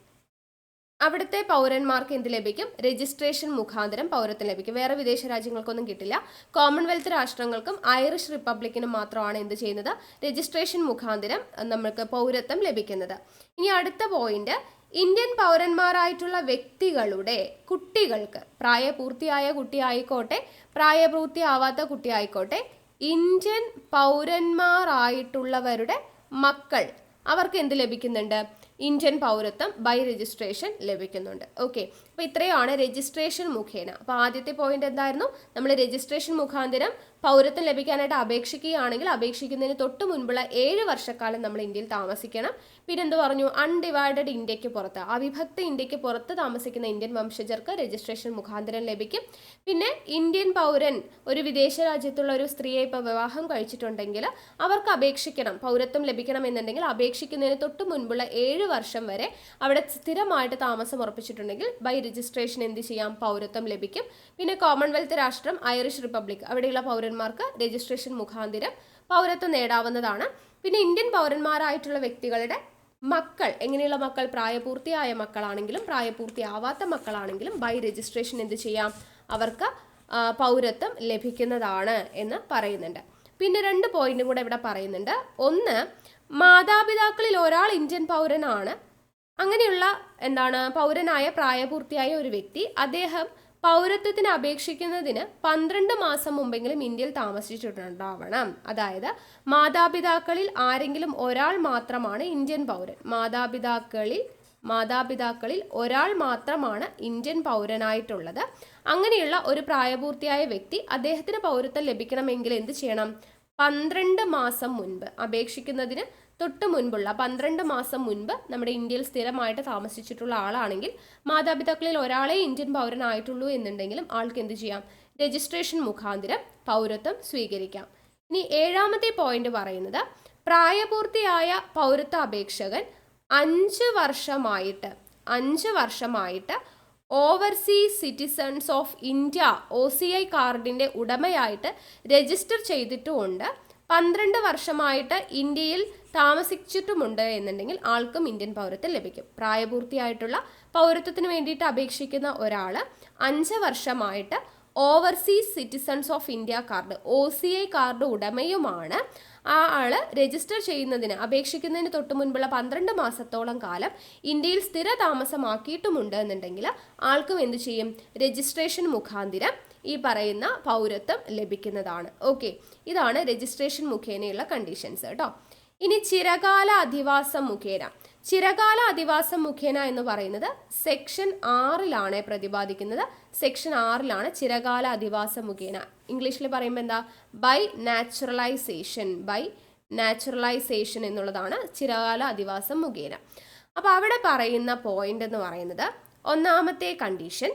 അവിടുത്തെ പൗരന്മാർക്ക് എന്ത് ലഭിക്കും? രജിസ്ട്രേഷൻ മുഖാന്തരം പൗരത്വം ലഭിക്കും. വേറെ വിദേശ രാജ്യങ്ങൾക്കൊന്നും കിട്ടില്ല. കോമൺവെൽത്ത് രാഷ്ട്രങ്ങൾക്കും ഐറിഷ് റിപ്പബ്ലിക്കിനും മാത്രമാണ് എന്ത് ചെയ്യുന്നത്? രജിസ്ട്രേഷൻ മുഖാന്തരം നമുക്ക് പൗരത്വം ലഭിക്കുന്നത്. ഇനി അടുത്ത പോയിന്റ്, ഇന്ത്യൻ പൗരന്മാരായിട്ടുള്ള വ്യക്തികളുടെ കുട്ടികൾക്ക്, പ്രായപൂർത്തിയായ കുട്ടിയായിക്കോട്ടെ പ്രായപൂർത്തിയാവാത്ത കുട്ടിയായിക്കോട്ടെ, ഇന്ത്യൻ പൗരന്മാരായിട്ടുള്ളവരുടെ മക്കൾ, അവർക്ക് എന്ത് ലഭിക്കുന്നുണ്ട്? ഇന്ത്യൻ പൗരത്വം ബൈ രജിസ്ട്രേഷൻ ലഭിക്കുന്നുണ്ട്. ഓക്കെ, അപ്പോൾ ഇത്രയാണ് രജിസ്ട്രേഷൻ മുഖേന. അപ്പോൾ ആദ്യത്തെ പോയിന്റ് എന്തായിരുന്നു? നമ്മൾ രജിസ്ട്രേഷൻ മുഖാന്തരം പൗരത്വം ലഭിക്കാനായിട്ട് അപേക്ഷിക്കുകയാണെങ്കിൽ അപേക്ഷിക്കുന്നതിന് തൊട്ട് മുൻപുള്ള 7 വർഷക്കാലം നമ്മൾ ഇന്ത്യയിൽ താമസിക്കണം. പിന്നെ എന്ത് പറഞ്ഞു? അൺഡിവൈഡഡ് ഇന്ത്യക്ക് പുറത്ത്, അവിഭക്ത ഇന്ത്യക്ക് പുറത്ത് താമസിക്കുന്ന ഇന്ത്യൻ വംശജർക്ക് രജിസ്ട്രേഷൻ മുഖാന്തരം ലഭിക്കും. പിന്നെ ഇന്ത്യൻ പൗരൻ ഒരു വിദേശ രാജ്യത്തുള്ള ഒരു സ്ത്രീയെ ഇപ്പോൾ വിവാഹം കഴിച്ചിട്ടുണ്ടെങ്കിൽ അവർക്ക് അപേക്ഷിക്കണം, പൗരത്വം ലഭിക്കണം എന്നുണ്ടെങ്കിൽ അപേക്ഷിക്കുന്നതിന് തൊട്ട് മുൻപുള്ള 7 വർഷം വരെ അവിടെ സ്ഥിരമായിട്ട് താമസം ഉറപ്പിച്ചിട്ടുണ്ടെങ്കിൽ ബൈ രജിസ്ട്രേഷൻ എന്ത് ചെയ്യാം? പൗരത്വം ലഭിക്കും. പിന്നെ കോമൺവെൽത്ത് രാഷ്ട്രം ഐറിഷ് റിപ്പബ്ലിക് അവിടെയുള്ള പൗരന്മാർക്ക് രജിസ്ട്രേഷൻ മുഖാന്തരം പൗരത്വം നേടാവുന്നതാണ്. പിന്നെ ഇന്ത്യൻ പൗരന്മാരായിട്ടുള്ള വ്യക്തികളുടെ മക്കൾ, എങ്ങനെയുള്ള മക്കൾ? പ്രായപൂർത്തിയായ മക്കളാണെങ്കിലും പ്രായപൂർത്തിയാവാത്ത മക്കളാണെങ്കിലും ബൈ രജിസ്ട്രേഷൻ എന്ത് ചെയ്യാം? അവർക്ക് പൗരത്വം ലഭിക്കുന്നതാണ് എന്ന് പറയുന്നുണ്ട്. പിന്നെ 2 പോയിന്റും കൂടെ ഇവിടെ പറയുന്നുണ്ട്. ഒന്ന്, മാതാപിതാക്കളിൽ ഒരാൾ ഇന്ത്യൻ പൗരനാണ്. അങ്ങനെയുള്ള പൗരനായ പ്രായപൂർത്തിയായ ഒരു വ്യക്തി, അദ്ദേഹം പൗരത്വത്തിന് അപേക്ഷിക്കുന്നതിന് 12 മാസം മുമ്പെങ്കിലും ഇന്ത്യയിൽ താമസിച്ചിട്ടുണ്ടാവണം. അതായത് മാതാപിതാക്കളിൽ ആരെങ്കിലും ഒരാൾ മാത്രമാണ് ഇന്ത്യൻ പൗരൻ. മാതാപിതാക്കളിൽ ഒരാൾ മാത്രമാണ് ഇന്ത്യൻ പൗരനായിട്ടുള്ളത്. അങ്ങനെയുള്ള ഒരു പ്രായപൂർത്തിയായ വ്യക്തി, അദ്ദേഹത്തിന് പൗരത്വം ലഭിക്കണമെങ്കിൽ എന്ത് ചെയ്യണം? 12 മാസം മുൻപ്, അപേക്ഷിക്കുന്നതിന് തൊട്ട് മുൻപുള്ള 12 മാസം മുൻപ് നമ്മുടെ ഇന്ത്യയിൽ സ്ഥിരമായിട്ട് താമസിച്ചിട്ടുള്ള ആളാണെങ്കിൽ, മാതാപിതാക്കളിൽ ഒരാളെ ഇന്ത്യൻ പൗരനായിട്ടുള്ളൂ എന്നുണ്ടെങ്കിലും ആൾക്ക് എന്ത് ചെയ്യാം? രജിസ്ട്രേഷൻ മുഖാന്തരം പൗരത്വം സ്വീകരിക്കാം. ഇനി 7ാമത്തെ പോയിന്റ് പറയുന്നത്, പ്രായപൂർത്തിയായ പൗരത്വ അപേക്ഷകൻ 5 വർഷമായിട്ട് overseas citizens of India OCI കാർഡിൻ്റെ ഉടമയായിട്ട് രജിസ്റ്റർ ചെയ്തിട്ടുമുണ്ട്, 12 വർഷമായിട്ട് ഇന്ത്യയിൽ താമസിച്ചിട്ടുമുണ്ട് എന്നുണ്ടെങ്കിൽ ആൾക്കും ഇന്ത്യൻ പൗരത്വം ലഭിക്കും. പ്രായപൂർത്തിയായിട്ടുള്ള പൗരത്വത്തിന് വേണ്ടിയിട്ട് അപേക്ഷിക്കുന്ന ഒരാൾ 5 വർഷമായിട്ട് overseas citizens of India card OCI card ഉടമയുമാണ്. ആ ആള് രജിസ്റ്റർ ചെയ്യുന്നതിന് അപേക്ഷിക്കുന്നതിന് തൊട്ട് മുൻപുള്ള 12 മാസത്തോളം കാലം ഇന്ത്യയിൽ സ്ഥിര താമസമാക്കിയിട്ടുമുണ്ട് എന്നുണ്ടെങ്കിൽ ആൾക്കും എന്ത് ചെയ്യും, രജിസ്ട്രേഷൻ മുഖാന്തിരം ഈ പറയുന്ന പൗരത്വം ലഭിക്കുന്നതാണ്. ഓക്കെ, ഇതാണ് രജിസ്ട്രേഷൻ മുഖേനയുള്ള കണ്ടീഷൻസ് കേട്ടോ. ഇനി ചിരകാല അധിവാസം മുഖേന. ചിരകാല അധിവാസം മുഖേന എന്ന് പറയുന്നത് സെക്ഷൻ 6 പ്രതിപാദിക്കുന്നത്. സെക്ഷൻ 6 ചിരകാല അധിവാസം മുഖേന. ഇംഗ്ലീഷിൽ പറയുമ്പോൾ എന്താ, ബൈ നാച്ചുറലൈസേഷൻ എന്നുള്ളതാണ് ചിരകാല അധിവാസം മുഖേന. അപ്പോൾ അവിടെ പറയുന്ന പോയിന്റ് എന്ന് പറയുന്നത്, ഒന്നാമത്തെ കണ്ടീഷൻ,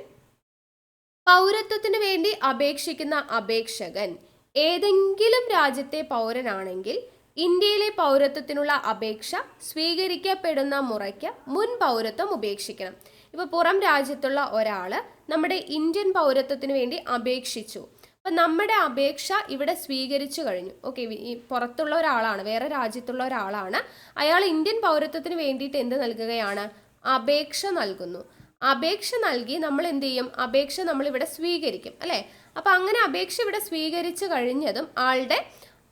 പൗരത്വത്തിന് വേണ്ടി അപേക്ഷിക്കുന്ന അപേക്ഷകൻ ഏതെങ്കിലും രാജ്യത്തെ പൗരനാണെങ്കിൽ ഇന്ത്യയിലെ പൗരത്വത്തിനുള്ള അപേക്ഷ സ്വീകരിക്കപ്പെടുന്ന മുറയ്ക്ക് മുൻ പൗരത്വം ഉപേക്ഷിക്കണം. ഇപ്പോൾ പുറം രാജ്യത്തുള്ള ഒരാൾ നമ്മുടെ ഇന്ത്യൻ പൗരത്വത്തിന് വേണ്ടി അപേക്ഷിച്ചു. അപ്പം നമ്മുടെ അപേക്ഷ ഇവിടെ സ്വീകരിച്ചു കഴിഞ്ഞു. ഓക്കെ, ഈ പുറത്തുള്ള ഒരാളാണ്, വേറെ രാജ്യത്തുള്ള ഒരാളാണ്. അയാൾ ഇന്ത്യൻ പൗരത്വത്തിന് വേണ്ടിയിട്ട് എന്ത് നൽകുകയാണ്, അപേക്ഷ നൽകുന്നു. അപേക്ഷ നൽകി നമ്മൾ എന്ത് ചെയ്യും, അപേക്ഷ നമ്മൾ ഇവിടെ സ്വീകരിക്കും അല്ലേ. അപ്പം അങ്ങനെ അപേക്ഷ ഇവിടെ സ്വീകരിച്ചു കഴിഞ്ഞതും ആളുടെ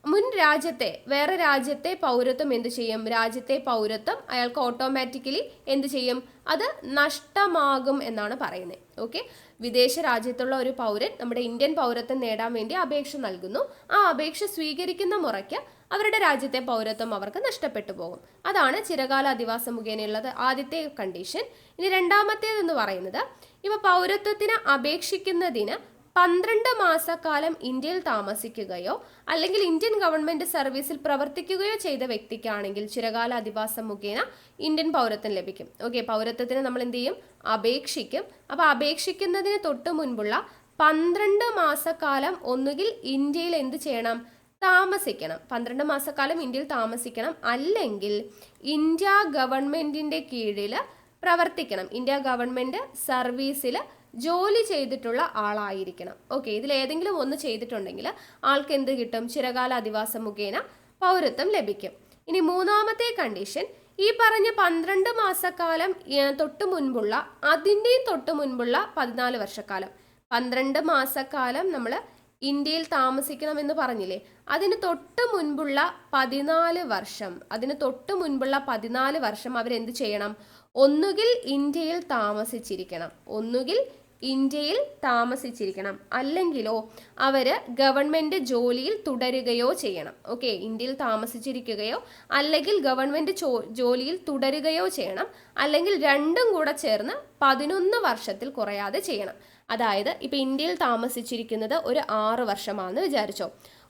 മുൻ രാജ്യത്തെ, വേറെ രാജ്യത്തെ പൗരത്വം എന്ത് ചെയ്യും, രാജ്യത്തെ പൗരത്വം അയാൾക്ക് ഓട്ടോമാറ്റിക്കലി എന്ത് ചെയ്യും, അത് നഷ്ടമാകും എന്നാണ് പറയുന്നത്. ഓക്കെ, വിദേശ രാജ്യത്തുള്ള ഒരു പൗരൻ നമ്മുടെ ഇന്ത്യൻ പൗരത്വം നേടാൻ വേണ്ടി അപേക്ഷ നൽകുന്നു. ആ അപേക്ഷ സ്വീകരിക്കുന്ന മുറയ്ക്ക് അവരുടെ രാജ്യത്തെ പൗരത്വം അവർക്ക് നഷ്ടപ്പെട്ടു പോകും. അതാണ് ചിരകാല അധിവാസം മുഖേനയുള്ളത് ആദ്യത്തെ കണ്ടീഷൻ. ഇനി രണ്ടാമത്തേതെന്ന് പറയുന്നത്, ഇവ പൗരത്വത്തിന് അപേക്ഷിക്കുന്നതിന് 12 മാസക്കാലം ഇന്ത്യയിൽ താമസിക്കുകയോ അല്ലെങ്കിൽ ഇന്ത്യൻ ഗവൺമെന്റ് സർവീസിൽ പ്രവർത്തിക്കുകയോ ചെയ്ത വ്യക്തിക്കാണെങ്കിൽ ചിരകാല അധിവാസം മുഖേന ഇന്ത്യൻ പൗരത്വം ലഭിക്കും. ഓക്കെ, പൗരത്വത്തിന് നമ്മൾ എന്ത് ചെയ്യും, അപേക്ഷിക്കും. അപ്പോൾ അപേക്ഷിക്കുന്നതിന് തൊട്ട് മുൻപുള്ള 12 മാസക്കാലം ഒന്നുകിൽ ഇന്ത്യയിൽ എന്ത് ചെയ്യണം, താമസിക്കണം. 12 മാസക്കാലം ഇന്ത്യയിൽ താമസിക്കണം, അല്ലെങ്കിൽ ഇന്ത്യ ഗവൺമെന്റിന്റെ കീഴിൽ പ്രവർത്തിക്കണം. ഇന്ത്യ ഗവൺമെന്റ് സർവീസിൽ ജോലി ചെയ്തിട്ടുള്ള ആളായിരിക്കണം. ഓക്കെ, ഇതിലേതെങ്കിലും ഒന്ന് ചെയ്തിട്ടുണ്ടെങ്കിൽ ആൾക്ക് എന്ത് കിട്ടും, ചിരകാല അധിവാസം മുഖേന പൗരത്വം ലഭിക്കും. ഇനി മൂന്നാമത്തെ കണ്ടീഷൻ, ഈ പറഞ്ഞ 12 മാസക്കാലം തൊട്ട് മുൻപുള്ള, അതിൻ്റെയും തൊട്ട് മുൻപുള്ള 14 വർഷക്കാലം. 12 മാസക്കാലം നമ്മൾ ഇന്ത്യയിൽ താമസിക്കണമെന്ന് പറഞ്ഞില്ലേ, അതിന് തൊട്ട് മുൻപുള്ള 14 വർഷം, അവരെന്ത് ചെയ്യണം, ഒന്നുകിൽ ഇന്ത്യയിൽ താമസിച്ചിരിക്കണം, അല്ലെങ്കിലോ അവർ ഗവൺമെന്റ് ജോലിയിൽ തുടരുകയോ ചെയ്യണം. ഓക്കെ, ഇന്ത്യയിൽ താമസിച്ചിരിക്കുകയോ അല്ലെങ്കിൽ ഗവൺമെന്റ് ജോലിയിൽ തുടരുകയോ ചെയ്യണം, അല്ലെങ്കിൽ രണ്ടും കൂടെ ചേർന്ന് 11 വർഷത്തിൽ കുറയാതെ ചെയ്യണം. അതായത് ഇപ്പം ഇന്ത്യയിൽ താമസിച്ചിരിക്കുന്നത് ഒരു 6 വർഷമാണെന്ന് വിചാരിച്ചോ,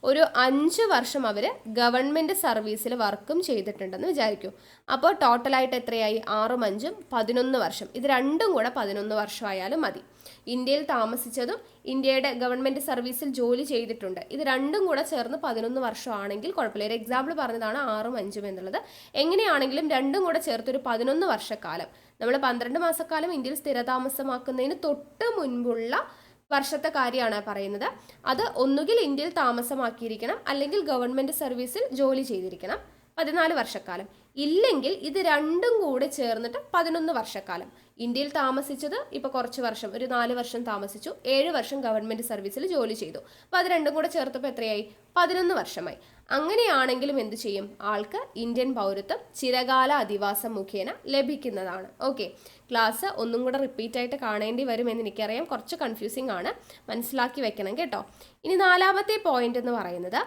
ഒരു 5 വർഷം അവർ ഗവൺമെൻറ് സർവീസിൽ വർക്കും ചെയ്തിട്ടുണ്ടെന്ന് വിചാരിക്കൂ. അപ്പോൾ ടോട്ടലായിട്ട് എത്രയായി, 6ഉം 5ഉം 11 വർഷം. ഇത് രണ്ടും കൂടെ 11 വർഷമായാലും മതി. ഇന്ത്യയിൽ താമസിച്ചതും ഇന്ത്യയുടെ ഗവൺമെൻറ് സർവീസിൽ ജോലി ചെയ്തിട്ടുണ്ട്, ഇത് രണ്ടും കൂടെ ചേർന്ന് 11 വർഷമാണെങ്കിൽ കുഴപ്പമില്ല. ഒരു എക്സാമ്പിൾ പറഞ്ഞതാണ് 6ഉം 5ഉം എന്നുള്ളത്. എങ്ങനെയാണെങ്കിലും രണ്ടും കൂടെ ചേർത്തൊരു 11 വർഷക്കാലം, നമ്മൾ 12 മാസക്കാലം ഇന്ത്യയിൽ സ്ഥിരതാമസമാക്കുന്നതിന് തൊട്ട് മുൻപുള്ള വർഷത്തെ കാര്യമാണ് പറയുന്നത്. അത് ഒന്നുകിൽ ഇന്ത്യയിൽ താമസമാക്കിയിരിക്കണം, അല്ലെങ്കിൽ ഗവൺമെന്റ് സർവീസിൽ ജോലി ചെയ്തിരിക്കണം 14 വർഷക്കാലം. ഇല്ലെങ്കിൽ ഇത് രണ്ടും കൂടെ ചേർന്നിട്ട് 11 വർഷക്കാലം. ഇന്ത്യയിൽ താമസിച്ചത് ഇപ്പോൾ കുറച്ച് വർഷം, ഒരു 4 വർഷം താമസിച്ചു, 7 വർഷം ഗവൺമെന്റ് സർവീസിൽ ജോലി ചെയ്തു. അപ്പോൾ അത് രണ്ടും കൂടെ ചേർത്തപ്പോൾ എത്രയായി, 11 വർഷമായി. അങ്ങനെയാണെങ്കിലും എന്ത് ചെയ്യും, ആൾക്ക് ഇന്ത്യൻ പൗരത്വം ചിരകാല അധിവാസം മുഖേന ലഭിക്കുന്നതാണ്. ഓക്കെ, ക്ലാസ് ഒന്നും കൂടെ റിപ്പീറ്റ് ആയിട്ട് കാണേണ്ടി വരുമെന്ന് എനിക്കറിയാം, കുറച്ച് കൺഫ്യൂസിങ് ആണ്, മനസ്സിലാക്കി വെക്കണം കേട്ടോ. ഇനി നാലാമത്തെ പോയിന്റ് എന്ന് പറയുന്നത്,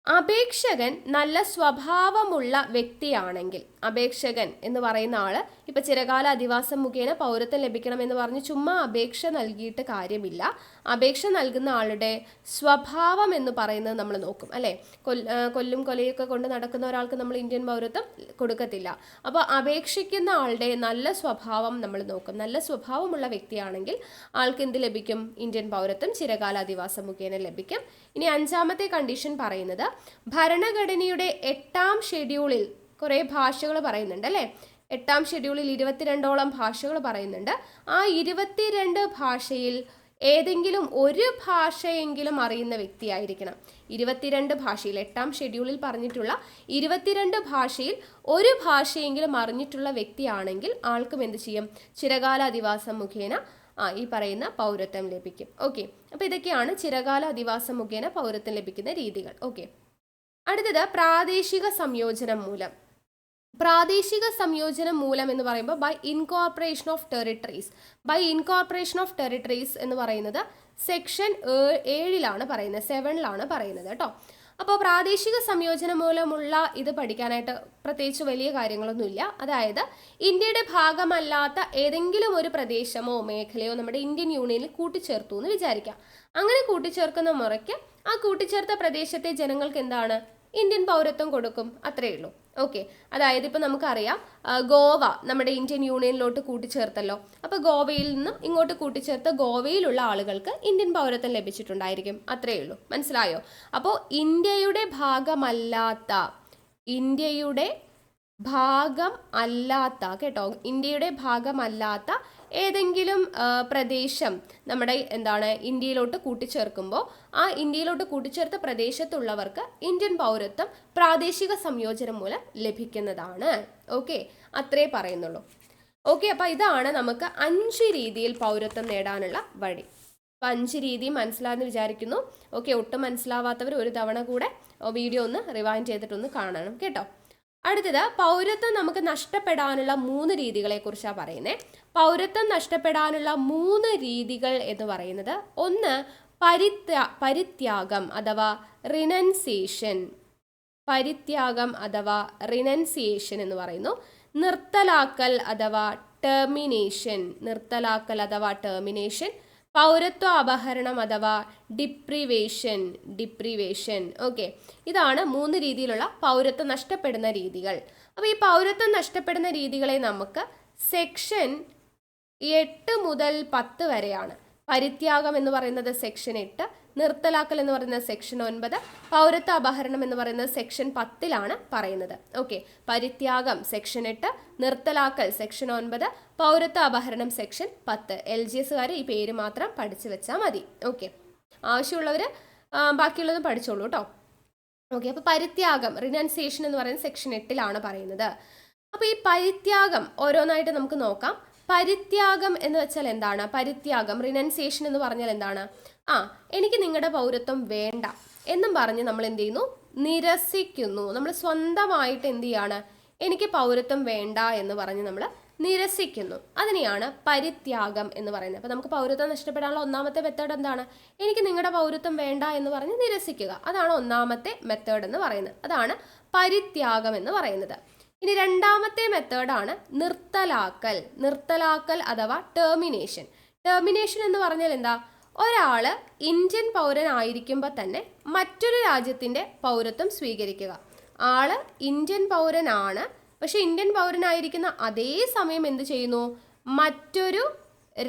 അപേക്ഷകൻ നല്ല സ്വഭാവമുള്ള വ്യക്തിയാണെങ്കിൽ, അപേക്ഷകൻ എന്ന് പറയുന്ന ആള് ഇപ്പൊ ചിരകാല അധിവാസം മുഖേന പൗരത്വം ലഭിക്കണമെന്ന് പറഞ്ഞ് ചുമ്മാ അപേക്ഷ നൽകിയിട്ട് കാര്യമില്ല. അപേക്ഷ നൽകുന്ന ആളുടെ സ്വഭാവം എന്ന് പറയുന്നത് നമ്മൾ നോക്കും അല്ലേ. കൊല്ലും കൊലയൊക്കെ കൊണ്ട് നടക്കുന്ന ഒരാൾക്ക് നമ്മൾ ഇന്ത്യൻ പൗരത്വം കൊടുക്കത്തില്ല. അപ്പോൾ അപേക്ഷിക്കുന്ന ആളുടെ നല്ല സ്വഭാവം നമ്മൾ നോക്കും. നല്ല സ്വഭാവമുള്ള വ്യക്തിയാണെങ്കിൽ ആൾക്ക് എന്ത് ലഭിക്കും, ഇന്ത്യൻ പൗരത്വം ചിരകാല അധിവാസം മുഖേന ലഭിക്കും. ഇനി അഞ്ചാമത്തെ കണ്ടീഷൻ പറയുന്നത്, ഭരണഘടനയുടെ 8ാം ഷെഡ്യൂളിൽ കുറേ ഭാഷകൾ പറയുന്നുണ്ട് അല്ലേ. 8ാം ഷെഡ്യൂളിൽ 22ഓളം ഭാഷകൾ പറയുന്നുണ്ട്. ആ 22 ഭാഷയിൽ ഏതെങ്കിലും ഒരു ഭാഷയെങ്കിലും അറിയുന്ന വ്യക്തിയായിരിക്കണം. 22 ഭാഷയിൽ 8ാം ഷെഡ്യൂളിൽ പറഞ്ഞിട്ടുള്ള 22 ഭാഷയിൽ ഒരു ഭാഷയെങ്കിലും അറിഞ്ഞിട്ടുള്ള വ്യക്തിയാണെങ്കിൽ ആൾക്കും എന്ത് ചെയ്യും, ചിരകാല അധിവാസം മുഖേന ഈ പറയുന്ന പൗരത്വം ലഭിക്കും. ഓക്കെ, അപ്പോൾ ഇതൊക്കെയാണ് ചിരകാല അധിവാസം മുഖേന പൗരത്വം ലഭിക്കുന്ന രീതികൾ. ഓക്കെ, അടുത്തത് പ്രാദേശിക സംയോജനം മൂലം. പ്രാദേശിക സംയോജനം മൂലം എന്ന് പറയുമ്പോൾ by incorporation of territories. By incorporation of territories എന്ന് പറയുന്നത് സെക്ഷൻ 7 പറയുന്നത്, 7 പറയുന്നത് കേട്ടോ. അപ്പോൾ പ്രാദേശിക സംയോജനം മൂലമുള്ള ഇത് പഠിക്കാനായിട്ട് പ്രത്യേകിച്ച് വലിയ കാര്യങ്ങളൊന്നുമില്ല. അതായത് ഇന്ത്യയുടെ ഭാഗമല്ലാത്ത ഏതെങ്കിലും ഒരു പ്രദേശമോ മേഖലയോ നമ്മുടെ ഇന്ത്യൻ യൂണിയനിൽ കൂട്ടിച്ചേർത്തു എന്ന് വിചാരിക്കാം. അങ്ങനെ കൂട്ടിച്ചേർക്കുന്ന മുറയ്ക്ക് ആ കൂട്ടിച്ചേർത്ത പ്രദേശത്തെ ജനങ്ങൾക്ക് എന്താണ്, ഇന്ത്യൻ പൗരത്വം കൊടുക്കും, അത്രയേ ഉള്ളൂ. ഓക്കെ, അതായത് ഇപ്പം നമുക്കറിയാം ഗോവ നമ്മുടെ ഇന്ത്യൻ യൂണിയനിലോട്ട് കൂട്ടിച്ചേർത്തല്ലോ. അപ്പോൾ ഗോവയിൽ നിന്നും ഇങ്ങോട്ട് കൂട്ടിച്ചേർത്ത് ഗോവയിലുള്ള ആളുകൾക്ക് ഇന്ത്യൻ പൗരത്വം ലഭിച്ചിട്ടുണ്ടായിരിക്കും, അത്രയേ ഉള്ളൂ. മനസ്സിലായോ? അപ്പോൾ ഇന്ത്യയുടെ ഭാഗമല്ലാത്ത കേട്ടോ, ഇന്ത്യയുടെ ഭാഗമല്ലാത്ത ഏതെങ്കിലും പ്രദേശം നമ്മുടെ ഇന്ത്യയിലോട്ട് കൂട്ടിച്ചേർക്കുമ്പോൾ ആ ഇന്ത്യയിലോട്ട് കൂട്ടിച്ചേർത്ത പ്രദേശത്തുള്ളവർക്ക് ഇന്ത്യൻ പൗരത്വം പ്രാദേശിക സംയോജനം മൂലം ലഭിക്കുന്നതാണ്. ഓക്കെ, അത്രേ പറയുന്നുള്ളൂ. ഓക്കെ, അപ്പോൾ ഇതാണ് നമുക്ക് 5 രീതിയിൽ പൗരത്വം നേടാനുള്ള വഴി. അപ്പം 5 രീതി മനസ്സിലാകുമെന്ന് വിചാരിക്കുന്നു. ഓക്കെ, ഒട്ടും മനസ്സിലാവാത്തവർ ഒരു തവണ കൂടെ വീഡിയോ ഒന്ന് റിവൈൻഡ് ചെയ്തിട്ടൊന്ന് കാണണം കേട്ടോ. അടുത്തത് പൗരത്വം നമുക്ക് നഷ്ടപ്പെടാനുള്ള 3 രീതികളെ കുറിച്ചാണ് പറയുന്നത്. പൗരത്വം നഷ്ടപ്പെടാനുള്ള 3 രീതികൾ എന്ന് പറയുന്നത്, ഒന്ന് പരിത്യാഗം അഥവാ റിനൻസിയേഷൻ. പരിത്യാഗം അഥവാ റിനൻസിയേഷൻ എന്ന് പറയുന്നു. നിർത്തലാക്കൽ അഥവാ ടെർമിനേഷൻ. നിർത്തലാക്കൽ അഥവാ ടെർമിനേഷൻ. പൗരത്വ അപഹരണം അഥവാ ഡിപ്രിവേഷൻ. ഓക്കെ, ഇതാണ് 3 രീതിയിലുള്ള പൗരത്വം നഷ്ടപ്പെടുന്ന രീതികൾ. അപ്പോൾ ഈ പൗരത്വം നഷ്ടപ്പെടുന്ന രീതികളെ നമുക്ക് സെക്ഷൻ 8 മുതൽ 10 വരെയാണ്. പരിത്യാഗം എന്ന് പറയുന്നത് സെക്ഷൻ 8, നിർത്തലാക്കൽ എന്ന് പറയുന്നത് സെക്ഷൻ 9, പൗരത്വ അപഹരണം എന്ന് പറയുന്നത് സെക്ഷൻ 10 പറയുന്നത്. ഓക്കെ, പരിത്യാഗം സെക്ഷൻ 8, നിർത്തലാക്കൽ സെക്ഷൻ 9, പൗരത്വ അപഹരണം സെക്ഷൻ 10. LGSകാർ ഈ പേര് മാത്രം പഠിച്ചു വെച്ചാൽ മതി. ഓക്കെ, ആവശ്യമുള്ളവർ ബാക്കിയുള്ളതും പഠിച്ചോളൂ കേട്ടോ. ഓക്കെ, അപ്പോൾ പരിത്യാഗം റിനൻസിയേഷൻ എന്ന് പറയുന്നത് സെക്ഷൻ 8 പറയുന്നത്. അപ്പോൾ ഈ പരിത്യാഗം ഓരോന്നായിട്ട് നമുക്ക് നോക്കാം. പരിത്യാഗം എന്ന് വെച്ചാൽ എന്താണ്? പരിത്യാഗം റിനൻസിയേഷൻ എന്ന് പറഞ്ഞാൽ എന്താണ്? എനിക്ക് നിങ്ങളുടെ പൗരത്വം വേണ്ട എന്നും പറഞ്ഞ് നമ്മൾ എന്ത് ചെയ്യുന്നു? നിരസിക്കുന്നു. നമ്മൾ സ്വന്തമായിട്ട് എന്ത് ചെയ്യാണ്? എനിക്ക് പൗരത്വം വേണ്ട എന്ന് പറഞ്ഞ് നമ്മൾ നിരസിക്കുന്നു. അതിനെയാണ് പരിത്യാഗം എന്ന് പറയുന്നത്. അപ്പോൾ നമുക്ക് പൗരത്വം നഷ്ടപ്പെടാനുള്ള ഒന്നാമത്തെ മെത്തേഡ് എന്താണ്? എനിക്ക് നിങ്ങളുടെ പൗരത്വം വേണ്ട എന്ന് പറഞ്ഞ് നിരസിക്കുക. അതാണ് ഒന്നാമത്തെ മെത്തേഡ് എന്ന് പറയുന്നത്. അതാണ് പരിത്യാഗം എന്ന് പറയുന്നത്. ഇനി രണ്ടാമത്തെ മെത്തേഡാണ് നിർത്തലാക്കൽ. നിർത്തലാക്കൽ അഥവാ ടെർമിനേഷൻ. ടെർമിനേഷൻ എന്ന് പറഞ്ഞാൽ എന്താ? ഒരാൾ ഇന്ത്യൻ പൗരനായിരിക്കുമ്പോൾ തന്നെ മറ്റൊരു രാജ്യത്തിൻ്റെ പൗരത്വം സ്വീകരിക്കുക. ആള് ഇന്ത്യൻ പൗരനാണ്, പക്ഷെ ഇന്ത്യൻ പൗരനായിരിക്കുന്ന അതേ സമയം എന്ത് ചെയ്യുന്നു? മറ്റൊരു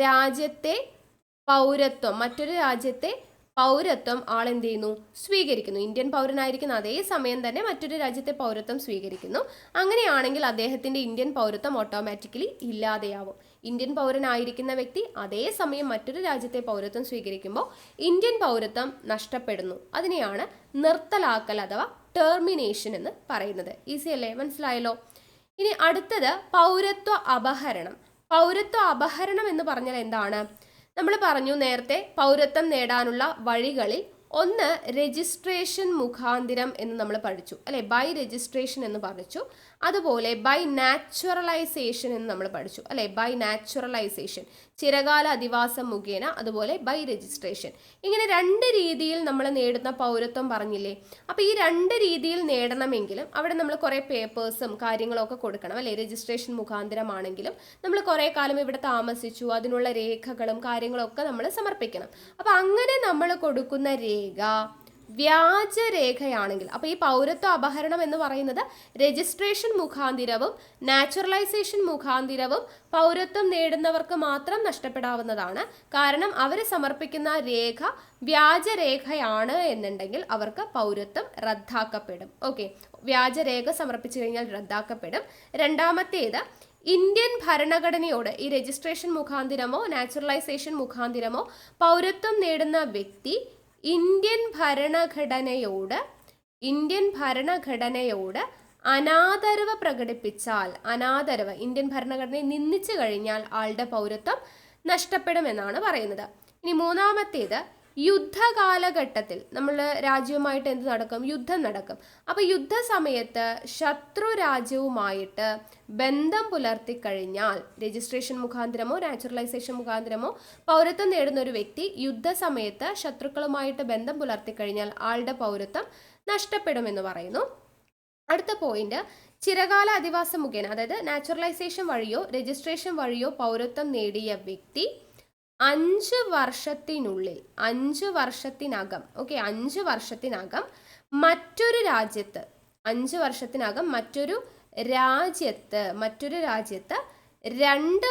രാജ്യത്തെ പൗരത്വം ആൾ എന്ത് ചെയ്യുന്നു? സ്വീകരിക്കുന്നു. ഇന്ത്യൻ പൗരനായിരിക്കുന്ന അതേ സമയം തന്നെ മറ്റൊരു രാജ്യത്തെ പൗരത്വം സ്വീകരിക്കുന്നു. അങ്ങനെയാണെങ്കിൽ അദ്ദേഹത്തിൻ്റെ ഇന്ത്യൻ പൗരത്വം ഓട്ടോമാറ്റിക്കലി ഇല്ലാതെയാവും. ഇന്ത്യൻ പൗരനായിരിക്കുന്ന വ്യക്തി അതേ സമയം മറ്റൊരു രാജ്യത്തെ പൗരത്വം സ്വീകരിക്കുമ്പോൾ ഇന്ത്യൻ പൗരത്വം നഷ്ടപ്പെടുന്നു. അതിനെയാണ് നിർത്തലാക്കൽ അഥവാ ടെർമിനേഷൻ എന്ന് പറയുന്നത്. ഈസി അല്ലേ? മനസ്സിലായല്ലോ? ഇനി അടുത്തത് പൗരത്വ അപഹരണം. പൗരത്വ അപഹരണം എന്ന് പറഞ്ഞാൽ എന്താണ്? നമ്മൾ പറഞ്ഞു നേരത്തെ പൗരത്വം നേടാനുള്ള വഴികളിൽ ഒന്ന് രജിസ്ട്രേഷൻ മുഖാന്തിരം എന്ന് നമ്മൾ പഠിച്ചു അല്ലെ, ബൈ രജിസ്ട്രേഷൻ എന്ന് പഠിച്ചു. അതുപോലെ ബൈ നാച്ചുറലൈസേഷൻ എന്ന് നമ്മൾ പഠിച്ചു അല്ലെ, ബൈ നാച്ചുറലൈസേഷൻ ചിരകാല അധിവാസം മുഖേന, അതുപോലെ ബൈ രജിസ്ട്രേഷൻ. ഇങ്ങനെ 2 രീതിയിൽ നമ്മൾ നേടുന്ന പൗരത്വം പറഞ്ഞില്ലേ. അപ്പോൾ ഈ 2 രീതിയിൽ നേടണമെങ്കിലും അവിടെ നമ്മൾ കുറേ പേപ്പേഴ്സും കാര്യങ്ങളൊക്കെ കൊടുക്കണം അല്ലെ. രജിസ്ട്രേഷൻ മുഖാന്തിരമാണെങ്കിലും നമ്മൾ കുറേ കാലം ഇവിടെ താമസിച്ചു, അതിനുള്ള രേഖകളും കാര്യങ്ങളൊക്കെ നമ്മൾ സമർപ്പിക്കണം. അപ്പോൾ അങ്ങനെ നമ്മൾ കൊടുക്കുന്ന രേഖ വ്യാജരേഖയാണെങ്കിൽ, അപ്പോൾ ഈ പൗരത്വ അപഹരണം എന്ന് പറയുന്നത് രജിസ്ട്രേഷൻ മുഖാന്തിരവും നാച്ചുറലൈസേഷൻ മുഖാന്തിരവും പൗരത്വം നേടുന്നവർക്ക് മാത്രം നഷ്ടപ്പെടാവുന്നതാണ്. കാരണം അവർ സമർപ്പിക്കുന്ന രേഖ വ്യാജരേഖയാണ് എന്നുണ്ടെങ്കിൽ അവർക്ക് പൗരത്വം റദ്ദാക്കപ്പെടും. ഓക്കെ, വ്യാജരേഖ സമർപ്പിച്ചു കഴിഞ്ഞാൽ റദ്ദാക്കപ്പെടും. രണ്ടാമത്തേത്, ഇന്ത്യൻ ഭരണഘടനയോട് ഈ രജിസ്ട്രേഷൻ മുഖാന്തിരമോ നാച്ചുറലൈസേഷൻ മുഖാന്തിരമോ പൗരത്വം നേടുന്ന വ്യക്തി ഇന്ത്യൻ ഭരണഘടനയോട് അനാദരവ് പ്രകടിപ്പിച്ചാൽ, ഇന്ത്യൻ ഭരണഘടനയെ നിന്ദിച്ചു കഴിഞ്ഞാൽ ആളുടെ പൗരത്വം നഷ്ടപ്പെടുമെന്നാണ് പറയുന്നത്. ഇനി മൂന്നാമത്തേത്, യുദ്ധകാലഘട്ടത്തിൽ നമ്മൾ രാജ്യവുമായിട്ട് എന്ത് നടക്കും? യുദ്ധം നടക്കും. അപ്പോൾ യുദ്ധസമയത്ത് ശത്രു രാജ്യവുമായിട്ട് ബന്ധം പുലർത്തി കഴിഞ്ഞാൽ, രജിസ്ട്രേഷൻ മുഖാന്തരമോ നാച്ചുറലൈസേഷൻ മുഖാന്തരമോ പൗരത്വം നേടുന്ന ഒരു വ്യക്തി യുദ്ധസമയത്ത് ശത്രുക്കളുമായിട്ട് ബന്ധം പുലർത്തി കഴിഞ്ഞാൽ ആളുടെ പൗരത്വം നഷ്ടപ്പെടുമെന്ന് പറയുന്നു. അടുത്ത പോയിന്റ്, ചിരകാല അധിവാസം മുഖേന, അതായത് നാച്ചുറലൈസേഷൻ വഴിയോ രജിസ്ട്രേഷൻ വഴിയോ പൗരത്വം നേടിയ വ്യക്തി 5 വർഷത്തിനുള്ളിൽ, 5 വർഷത്തിനകം, 5 വർഷത്തിനകം മറ്റൊരു രാജ്യത്ത്, 5 വർഷത്തിനകം മറ്റൊരു രാജ്യത്ത് 2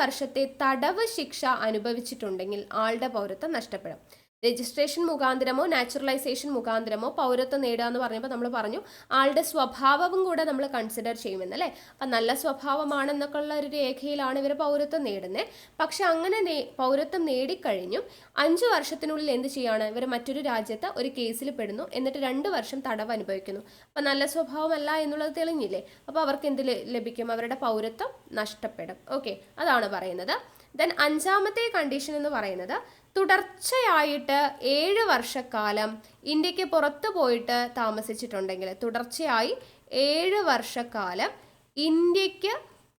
വർഷത്തെ തടവ് ശിക്ഷ അനുഭവിച്ചിട്ടുണ്ടെങ്കിൽ ആളുടെ പൗരത്വം നഷ്ടപ്പെടും. രജിസ്ട്രേഷൻ മുഖാന്തരമോ നാച്ചുറലൈസേഷൻ മുഖാന്തരമോ പൗരത്വം നേടുക എന്ന് പറഞ്ഞപ്പോൾ നമ്മൾ പറഞ്ഞു ആളുടെ സ്വഭാവവും കൂടെ നമ്മൾ കൺസിഡർ ചെയ്യുമെന്നല്ലേ. അപ്പം നല്ല സ്വഭാവമാണെന്നൊക്കെ ഉള്ള ഒരു രേഖയിലാണ് ഇവർ പൗരത്വം നേടുന്നത്. പക്ഷെ അങ്ങനെ പൗരത്വം നേടിക്കഴിഞ്ഞു 5 വർഷത്തിനുള്ളിൽ എന്ത് ചെയ്യാണ്? ഇവർ മറ്റൊരു രാജ്യത്ത് ഒരു കേസിൽ പെടുന്നു, എന്നിട്ട് 2 വർഷം തടവ് അനുഭവിക്കുന്നു. അപ്പം നല്ല സ്വഭാവമല്ല എന്നുള്ളത് തെളിഞ്ഞില്ലേ. അപ്പോൾ അവർക്ക് എന്ത് ലഭിക്കും? അവരുടെ പൗരത്വം നഷ്ടപ്പെടും. അതാണ് പറയുന്നത്. ദെൻ 5ാമത്തെ കണ്ടീഷൻ എന്ന് പറയുന്നത്, തുടർച്ചയായിട്ട് 7 വർഷക്കാലം ഇന്ത്യക്ക് പുറത്തു പോയിട്ട് താമസിച്ചിട്ടുണ്ടെങ്കിൽ, തുടർച്ചയായി 7 വർഷക്കാലം ഇന്ത്യക്ക്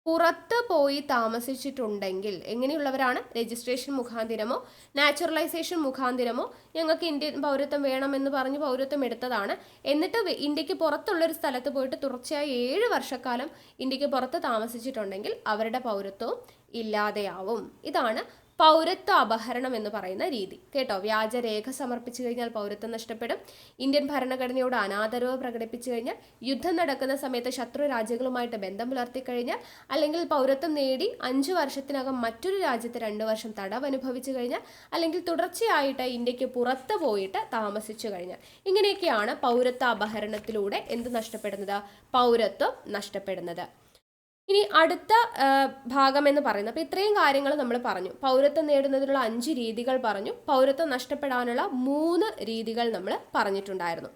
പുറത്ത് പോയി താമസിച്ചിട്ടുണ്ടെങ്കിൽ, എങ്ങനെയുള്ളവരാണ്? രജിസ്ട്രേഷൻ മുഖാന്തിരമോ നാച്ചുറലൈസേഷൻ മുഖാന്തിരമോ ഞങ്ങൾക്ക് ഇന്ത്യൻ പൗരത്വം വേണമെന്ന് പറഞ്ഞ് പൗരത്വം എടുത്തതാണ്, എന്നിട്ട് ഇന്ത്യക്ക് പുറത്തുള്ളൊരു സ്ഥലത്ത് പോയിട്ട് തുടർച്ചയായി 7 വർഷക്കാലം ഇന്ത്യക്ക് പുറത്ത് താമസിച്ചിട്ടുണ്ടെങ്കിൽ അവരുടെ പൗരത്വവും ഇല്ലാതെയാവും. ഇതാണ് പൗരത്വ അപഹരണം എന്ന് പറയുന്ന രീതി. കേട്ടോ, വ്യാജരേഖ സമർപ്പിച്ചു കഴിഞ്ഞാൽ പൗരത്വം നഷ്ടപ്പെടും. ഇന്ത്യൻ ഭരണഘടനയോട് അനാദരവ് പ്രകടിപ്പിച്ചു കഴിഞ്ഞാൽ, യുദ്ധം നടക്കുന്ന സമയത്ത് ശത്രു രാജ്യങ്ങളുമായിട്ട് ബന്ധം പുലർത്തി കഴിഞ്ഞാൽ, അല്ലെങ്കിൽ പൗരത്വം നേടി 5 വർഷത്തിനകം മറ്റൊരു രാജ്യത്ത് 2 വർഷം തടവ് അനുഭവിച്ചു കഴിഞ്ഞാൽ, അല്ലെങ്കിൽ തുടർച്ചയായിട്ട് ഇന്ത്യക്ക് പുറത്ത് പോയിട്ട് താമസിച്ചു കഴിഞ്ഞാൽ, ഇങ്ങനെയൊക്കെയാണ് പൗരത്വ അപഹരണത്തിലൂടെ എന്ത് നഷ്ടപ്പെടുന്നത്? പൗരത്വം നഷ്ടപ്പെടുന്നത്. ഇനി അടുത്ത ഭാഗം എന്ന് പറയുന്നത്, അപ്പോൾ ഇത്രയും കാര്യങ്ങൾ നമ്മൾ പറഞ്ഞു. പൗരത്വം നേടുന്നതിനുള്ള 5 രീതികൾ പറഞ്ഞു, പൗരത്വം നഷ്ടപ്പെടാനുള്ള 3 രീതികൾ നമ്മൾ പറഞ്ഞിട്ടുണ്ടായിരുന്നു.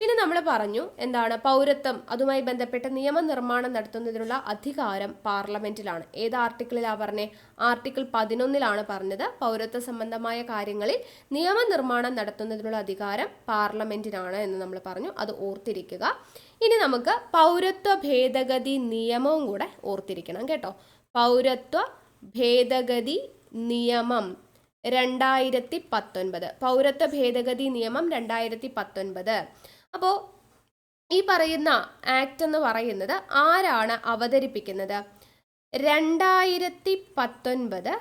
പിന്നെ നമ്മൾ പറഞ്ഞു എന്താണ്? പൗരത്വം, അതുമായി ബന്ധപ്പെട്ട നിയമനിർമ്മാണം നടത്തുന്നതിനുള്ള അധികാരം പാർലമെന്റിലാണ്. ഏത് ആർട്ടിക്കിളിലാണ് പറഞ്ഞത്? ആർട്ടിക്കിൾ 11 പറഞ്ഞത് പൗരത്വ സംബന്ധമായ കാര്യങ്ങളിൽ നിയമനിർമ്മാണം നടത്തുന്നതിനുള്ള അധികാരം പാർലമെന്റിനാണ് എന്ന് നമ്മൾ പറഞ്ഞു. അത് ഓർത്തിരിക്കുക. ഇനി നമുക്ക് പൗരത്വ ഭേദഗതി നിയമവും കൂടെ ഓർത്തിരിക്കണം കേട്ടോ. പൗരത്വ ഭേദഗതി നിയമം 2019, പൗരത്വ ഭേദഗതി നിയമം 2019. അപ്പോൾ ഈ പറയുന്ന ആക്ട് എന്ന് പറയുന്നത് ആരാണ് അവതരിപ്പിക്കുന്നത്? 2019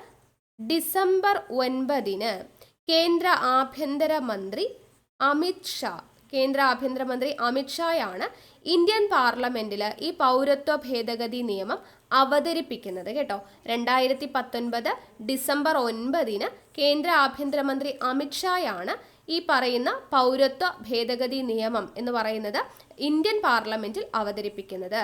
ഡിസംബർ 9 കേന്ദ്ര ആഭ്യന്തരമന്ത്രി അമിത് ഷായാണ് ഇന്ത്യൻ പാർലമെന്റിൽ ഈ പൗരത്വ ഭേദഗതി നിയമം അവതരിപ്പിക്കുന്നത് കേട്ടോ. 2019 ഡിസംബർ 9 കേന്ദ്ര ആഭ്യന്തരമന്ത്രി അമിത് ഷായാണ് ഈ പറയുന്ന പൗരത്വ ഭേദഗതി നിയമം എന്ന് പറയുന്നത് ഇന്ത്യൻ പാർലമെന്റിൽ അവതരിപ്പിക്കുന്നത്.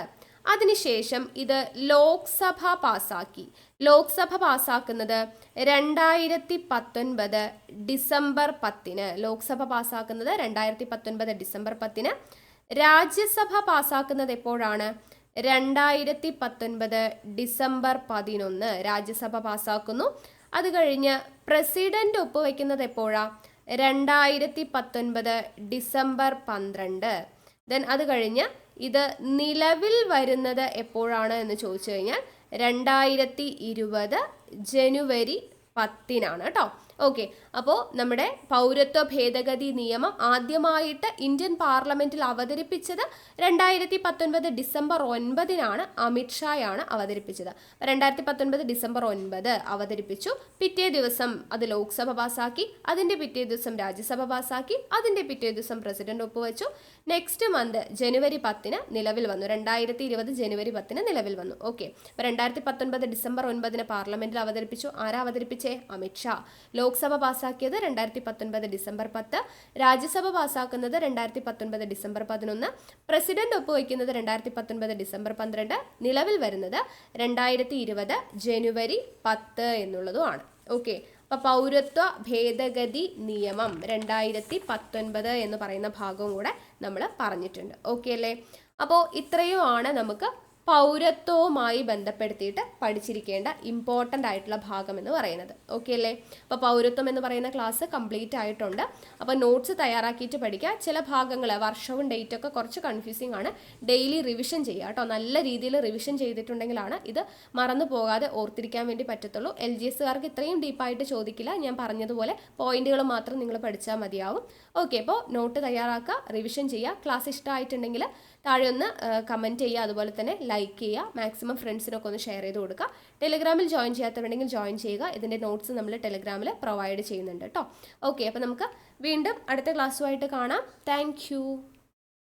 അതിനുശേഷം ഇത് ലോക്സഭ പാസാക്കി. ലോക്സഭ പാസാക്കുന്നത് 2019 ഡിസംബർ 10. ലോക്സഭ പാസാക്കുന്നത് 2019 ഡിസംബർ 10. രാജ്യസഭ പാസാക്കുന്നത് എപ്പോഴാണ്? 2019 ഡിസംബർ 11 രാജ്യസഭ പാസാക്കുന്നു. അത് കഴിഞ്ഞ് പ്രസിഡന്റ് ഒപ്പുവെക്കുന്നത് എപ്പോഴാണ്? 2019 ഡിസംബർ 12. ദെൻ അത് കഴിഞ്ഞ് ഇത് നിലവിൽ വരുന്നത് എപ്പോഴാണ് എന്ന് ചോദിച്ചു കഴിഞ്ഞാൽ 2020 ജനുവരി 10 കേട്ടോ. അപ്പോൾ നമ്മുടെ പൗരത്വ ഭേദഗതി നിയമം ആദ്യമായിട്ട് ഇന്ത്യൻ പാർലമെന്റിൽ അവതരിപ്പിച്ചത് 2019 ഡിസംബർ 9 അമിത് ഷായാണ് അവതരിപ്പിച്ചത്. 2019 ഡിസംബർ 9 അവതരിപ്പിച്ചു. പിറ്റേ ദിവസം അത് ലോക്സഭ പാസാക്കി, അതിൻ്റെ പിറ്റേ ദിവസം രാജ്യസഭ പാസാക്കി, അതിൻ്റെ പിറ്റേ ദിവസം പ്രസിഡന്റ് ഒപ്പുവെച്ചു. നെക്സ്റ്റ് മന്ത് ജനുവരി 10 നിലവിൽ വന്നു. 2020 ജനുവരി 10 നിലവിൽ വന്നു. അപ്പോൾ 2019 ഡിസംബർ 9 പാർലമെന്റിൽ അവതരിപ്പിച്ചു. ആരാ അവതരിപ്പിച്ചേ? അമിത് ഷാ. ലോക്സഭ പാസാക്കിയത് 2019 ഡിസംബർ 10, രാജ്യസഭ പാസാക്കുന്നത് 2019 ഡിസംബർ 11, പ്രസിഡന്റ് ഒപ്പുവയ്ക്കുന്നത് 2019 ഡിസംബർ 12, നിലവിൽ വരുന്നത് 2020 ജനുവരി 10 എന്നുള്ളതുമാണ്. അപ്പോൾ പൗരത്വ ഭേദഗതി നിയമം 2019 എന്ന് പറയുന്ന ഭാഗവും കൂടെ നമ്മൾ പറഞ്ഞിട്ടുണ്ട്. അല്ലേ? അപ്പോൾ ഇത്രയുമാണ് നമുക്ക് പൗരത്വവുമായി ബന്ധപ്പെടുത്തിയിട്ട് പഠിച്ചിരിക്കേണ്ട ഇമ്പോർട്ടൻ്റ് ആയിട്ടുള്ള ഭാഗം എന്ന് പറയുന്നത്. ഓക്കെ അല്ലേ? അപ്പോൾ പൗരത്വം എന്ന് പറയുന്ന ക്ലാസ് കംപ്ലീറ്റ് ആയിട്ടുണ്ട്. അപ്പോൾ നോട്ട്സ് തയ്യാറാക്കിയിട്ട് പഠിക്കുക. ചില ഭാഗങ്ങൾ വർഷവും ഡേറ്റൊക്കെ കുറച്ച് കൺഫ്യൂസിങ് ആണ്. ഡെയിലി റിവിഷൻ ചെയ്യുക കേട്ടോ. നല്ല രീതിയിൽ റിവിഷൻ ചെയ്തിട്ടുണ്ടെങ്കിലാണ് ഇത് മറന്നു പോകാതെ ഓർത്തിരിക്കാൻ വേണ്ടി പറ്റത്തുള്ളൂ. LGSകാർക്ക് ഇത്രയും ഡീപ്പായിട്ട് ചോദിക്കില്ല. ഞാൻ പറഞ്ഞതുപോലെ പോയിന്റുകൾ മാത്രം നിങ്ങൾ പഠിച്ചാൽ മതിയാവും. ഓക്കെ, അപ്പോൾ നോട്ട് തയ്യാറാക്കുക, റിവിഷൻ ചെയ്യുക. ക്ലാസ് ഇഷ്ടമായിട്ടുണ്ടെങ്കിൽ താഴെ ഒന്ന് കമൻറ്റ് ചെയ്യുക, അതുപോലെ തന്നെ ലൈക്ക് ചെയ്യുക, മാക്സിമം ഫ്രണ്ട്സിനൊക്കെ ഒന്ന് ഷെയർ ചെയ്ത് കൊടുക്കുക. ടെലിഗ്രാമിൽ ജോയിൻ ചെയ്യാത്തവരുണ്ടെങ്കിൽ ജോയിൻ ചെയ്യുക. ഇതിൻ്റെ നോട്ട്സ് നമ്മൾ ടെലിഗ്രാമിൽ പ്രൊവൈഡ് ചെയ്യുന്നുണ്ട് കേട്ടോ. ഓക്കെ, അപ്പോൾ നമുക്ക് വീണ്ടും അടുത്ത ക്ലാസ്സുമായിട്ട് കാണാം. താങ്ക്